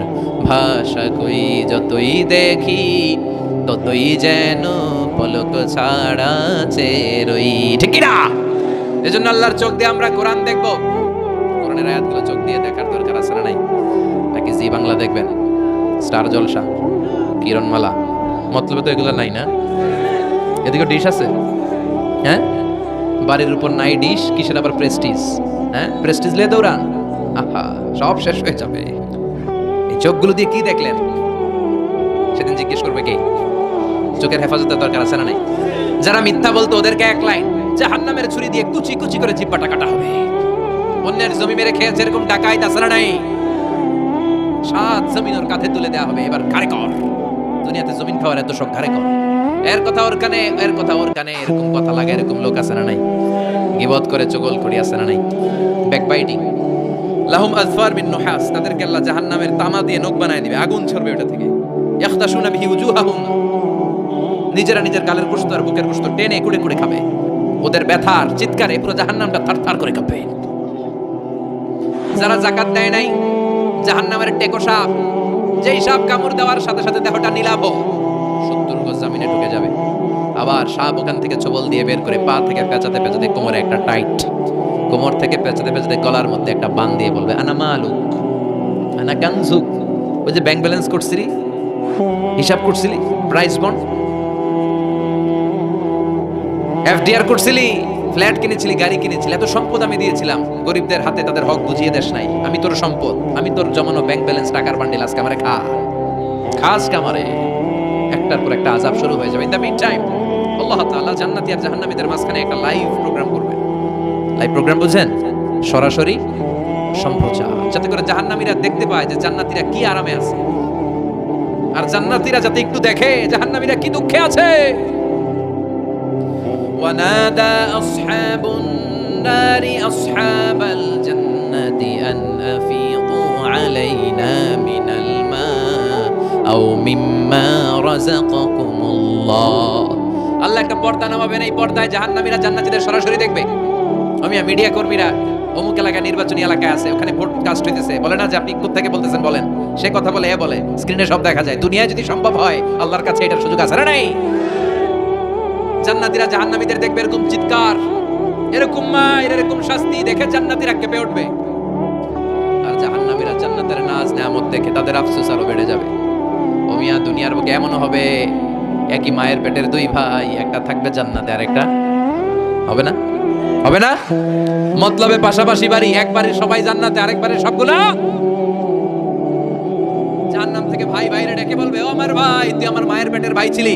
ভাষা কই, যতই দেখি ততই যেন পলক ছাড়া চেরই। ঠিক কি না? এজন্য আল্লাহর চোখ দিয়ে আমরা কোরআন দেখবো। কোরআনের আয়াতগুলো চোখ দিয়ে দেখার দরকার আছে না নাই? নাকি জি বাংলা দেখবেন, স্টার জলসা, কিরণমালা, মতলবে তো এগুলো নাই না? এদিকে ডিশ আছে, হ্যাঁ? বাড়ির উপর নাই ডিশ, কিসের আবার প্রেস্টিজ? হ্যাঁ, প্রেস্টিজ লিয়ে দৌড়ান, আহা সব শেষ হয়ে যাবে। এই চোখগুলো দিয়ে কি দেখলেন? সেদিন জিজ্ঞেস করবে কে? চোখের হেফাজতের দরকার আছে না নাই? যারা মিথ্যা বলতো ওদেরকে এক লাইন, জাহান্নামের ছুরি দিয়ে কুচি কুচি করে জিহ্বাটা কাটা হবে। অন্যের জমি মেরে খেয়েছে এরকম ডাকাইত আছে না নাই? সাত জমিন ওর কাঁধে তুলে দেওয়া হবে। এবার ঘাড়ে কর। দুনিয়াতে জমিন খাওয়ার এত শখ, ঘাড়ে কর। এর কথা ওর কানে, এর কথা ওর কানে, এরকম কথা লাগে, এরকম লোক আছে না নাই? গীবত করে চগল করি আছে না নাই? ব্যাকবাইটিং। লাহুম আযফার মিন নুহাস, তাদেরকে আল্লাহ জাহান্নামের তামা দিয়ে নখ বানায় দিবে, আগুন ছড়বে ওটা থেকে। ইয়াখতাশুনা বিহি উজুহাহুম, নিজেরা নিজের গালের গোশত আর বুকের গোশত টেনে কুড়ে কুড়ে খাবে। ওদের ব্যথার চিৎকারে পুরো জাহান্নামটা থারথার করে কাঁপবে। যারা যাকাত দেয় নাই, জাহান্নামের টেকো সাপ, যেই সাপ কামড় দেওয়ার সাথে সাথে দেহটা নীলাভ 70 গজ জমিনে ঢুকে যাবে। আবার সাপ ওখান থেকে ছোবল দিয়ে বের করে পা থেকে পেঁচাতে পেঁচাতে কোমরে একটা টাইট, কোমর থেকে পেঁচাতে পেঁচাতে গলার মধ্যে একটা বান দিয়ে বলবে আনা মালুক আনা কানজুক। ওই যে ব্যাংক ব্যালেন্স করছিলি, হিসাব করছিলি, প্রাইস বন্ড, এফডিআর করছিলি, ফ্ল্যাট কিনেছিলি, গাড়ি কিনেছিলি, এত সম্পদ আমি দিয়েছিলাম, গরিবদের হাতে তাদের হক বুঝিয়ে দেশ নাই। আমি তোর সম্পদ, আমি তোর জমানো ব্যাংক ব্যালেন্স, টাকার বান্ডিল আজকে আমারে খাস কামারে। একটার পর একটা আযাব শুরু হয়ে যাবে। ইন দ্য মিন টাইম আল্লাহ তাআলা জান্নাতি আর জাহান্নামীদের মাঝখানে একটা লাইভ প্রোগ্রাম করবেন। লাইভ প্রোগ্রাম বুঝেন? সরাসরি সম্প্রচার, যাতে করে জাহান্নামীরা দেখতে পায় যে জান্নাতীরা কি আরামে আছে, আর জান্নাতীরা যাতে একটু দেখে জাহান্নামীরা কি দুঃখে আছে। ونادى أصحاب النار أصحاب الجنة أن أفيضوا علينا من الماء أو مما رزقكم الله। আল্লাহ একটা পর্দা নামাবেন, এই পর্দায় জাহান্নামীরা জান্নাতীদের সরাসরি দেখবে। আমি মিডিয়া কর্মীরা অমুক এলাকায় নির্বাচনী এলাকায় আছে, ওখানে ভোট কাস্ট হইতেছে, বলে না যে আপনি কোত্থেকে বলতেছেন বলেন, সে কথা বলে এ বলে, স্ক্রিনে সব দেখা যায়। দুনিয়ায় যদি সম্ভব হয়, আল্লাহর কাছে এটার সুযোগ আছে না নাই? জান্নাতীরা জাহান্নামীদের দেখবে এরকম চিৎকার, এরকম মায়ের, এরকম শাস্তি দেখে জান্নাতীরা কেঁপে উঠবে। আর জাহান্নামীরা জান্নাতের নাজ নেয়ামত দেখে তাদের আফসোস আরো বেড়ে যাবে। ও মিয়া, দুনিয়ার বুকে এমন হবে একই মায়ের পেটের দুই ভাই, একটা থাকবে জান্নাতে আর একটা হবে না। হবে না? মতলবে পাশাপাশি বাড়ি, এক বাড়ির সবাই জান্নাতে, আরেক বাড়ির সবগুলা জাহান্নাম থেকে। ভাই ভাইরে ডেকে বলবে, ও আমার ভাই, তুই আমার মায়ের পেটের ভাই ছিলি,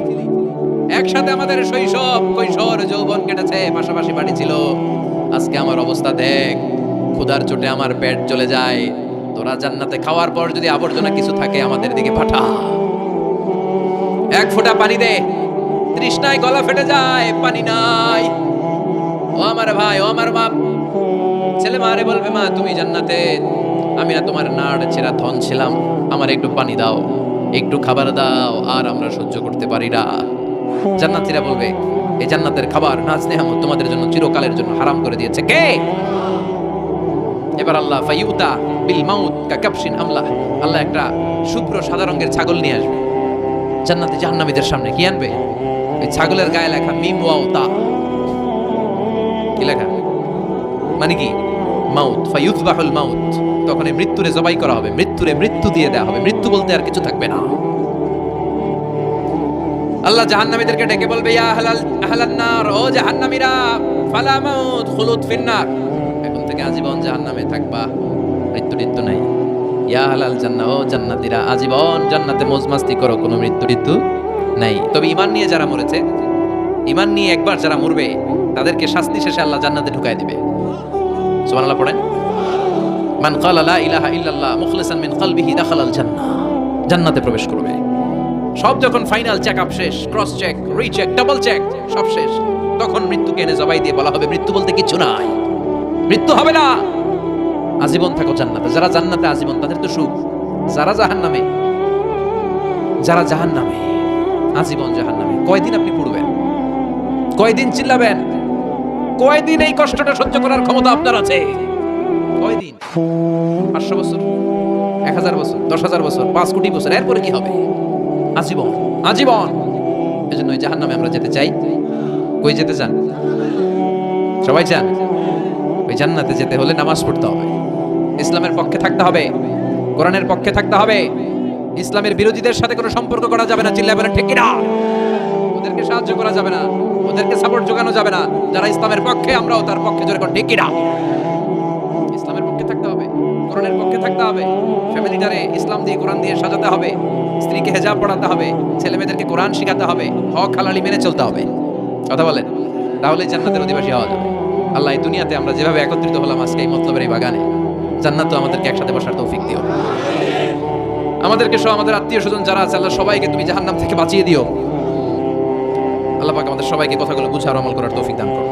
একসাথে আমাদের শৈশব কৈশোর যৌবন কেটেছে, পাশাপাশি বাড়ি ছিল, আজকে আমার অবস্থা দেখ, ক্ষুধার চোটে আমার পেট চলে যায়, তোরা জান্নাতে খাওয়ার পর যদি আবর্জনা কিছু থাকে আমাদের দিকে পাঠা, এক ফোঁটা পানি দে, তৃষ্ণায় গলা ফেটে যায়, পানি নাই। ও আমার ভাই, ও আমার মা, ছেলে মারে বলবে, মা তুমি জান্নাতে, আমি না তোমার নাড় ছেঁড়া ধন ছিলাম, আমার একটু পানি দাও, একটু খাবার দাও, আর আমরা সহ্য করতে পারি না। জান্নাতীরা বলবে, এই জান্নাতের খাবার নাজ নেয়ামত তোমাদের জন্য চিরকালের জন্য হারাম করে দিয়েছে কে? এবার আল্লাহ ফাইউতা বিল মাউত কাকাবশিন আমলা, আল্লাহ একটা শুভ্র সাদা রঙের ছাগল নিয়ে আসবে জান্নাতে জাহান্নামীদের সামনে। কি আনবে? ওই ছাগলের গায়ে লেখা মিম ওয়াও তা। কি লেখা? মানে কি? মাউত, ফায়ুযবাহুল মাউত। তখন এই মৃত্যুরে জবাই করা হবে, মৃত্যুরে মৃত্যু দিয়ে দেওয়া হবে, মৃত্যু বলতে আর কিছু থাকবে না। আল্লাহ জাহান্নামীদেরকে ডেকে বলবে, ইয়া আহলান নার, ও জাহান্নামীরা, ফালা মাউত খুলুদ ফিন্নার, এখন থেকে আজীবন জাহান্নামে থাকবা, মৃত্যু নাই। ইয়া আহলাল জান্নাহ, ও জান্নাতীরা, আজীবন জান্নাতে মজমাস্তি করো, কোনো মৃত্যু নাই। তবে ঈমান নিয়ে যারা মরেছে, ঈমান নিয়ে একবার যারা মরবে, তাদেরকে শাস্তি শেষে আল্লাহ জান্নাতে ঢুকায় দিবে। সুবহানাল্লাহ পড়েন। মান ক্বালা লা ইলাহা ইল্লাল্লাহ মুখলিসান মিন কলবিহি দাখালাল জান্নাহ, জান্নাতে প্রবেশ করবে। সব যখন ফাইনাল চেক আপ শেষ, cross check, recheck, double check সব শেষ, তখন মৃত্যুকে এনে জবাই দিয়ে বলা হবে, মৃত্যু বলতে কিছু নাই, মৃত্যু হবে না, আজীবন থাকো জান্নাতে। যারা জান্নাতে আজীবন তাদের তো সুখ, যারা জাহান্নামে আজীবন জাহান্নামে। কয়দিন আপনি পড়বেন? কয়দিন চিল্লাবেন? কয়দিন এই কষ্টটা সহ্য করার ক্ষমতা আপনার আছে? কয়দিন? 500 বছর, 1000 বছর, 10,000 বছর, 5 কোটি বছর, এরপরে কি হবে? আজীবন, আজীবন। এজন্য ওই জাহান্নামে আমরা যেতে চাই। কই যেতে চান? সবাই চান? ওই জান্নাতে যেতে হলে নামাজ পড়তে হবে, ইসলামের পক্ষে থাকতে হবে, কোরআনের পক্ষে থাকতে হবে, ইসলামের বিরোধীদের সাথে কোনো সম্পর্ক করা যাবে না। চিল্লাবেন ঠিক কিনা? ওদেরকে সাহায্য করা যাবে না, ওদেরকে সাপোর্ট যোগানো যাবে না। যারা ইসলামের পক্ষে, আমরাও তার পক্ষে, জোরে কোন ঠিক কিনা? ইসলামের পক্ষে থাকতে হবে, কোরআনের পক্ষে থাকতে হবে, ফ্যামিলিটারে ইসলাম দিয়ে, কোরআন দিয়ে সাজাতে হবে, স্ত্রীকে হেজাব পড়াতে হবে, ছেলে মেয়েদেরকে কোরআন শিখাতে হবে, হক হালালি মেনে চলতে হবে। কথা বলেন, তাহলে জান্নাতের অধিবাসী হওয়া যাবে। আল্লাহ এই দুনিয়াতে আমরা যেভাবে একত্রিত হলাম আজকে এই মতলবের এই বাগানে, জান্নাতও আমাদেরকে একসাথে বসার তৌফিক দিও। আমাদেরকে সহ আমাদের আত্মীয় স্বজন যারা আছে, আল্লাহ সবাইকে তুমি জাহান্নাম থেকে বাঁচিয়ে দিও। আল্লাহ পাক আমাদের সবাইকে কথাগুলো বুঝার আমল করার তৌফিক দান করো।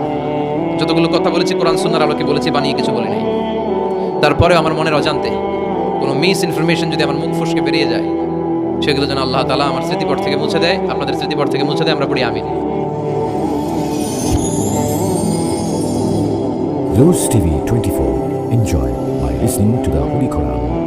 যতগুলো কথা বলেছি কোরআন সুন্নাহর আলোকে বলেছি, বানিয়ে কিছু বলি নাই। তারপরে আমার মনের অজান্তে কোনো মিস ইনফরমেশন যদি আমার মুখ ফসকে বেরিয়ে যায়, সেগুলো যেন আল্লাহ তাআলা আমার স্মৃতিপট থেকে মুছে দেয়, আপনাদের স্মৃতিপট থেকে মুছে দেয়। আমরা পড়ি আমিন। Rose TV 24. Enjoy by listening to the Holy Quran.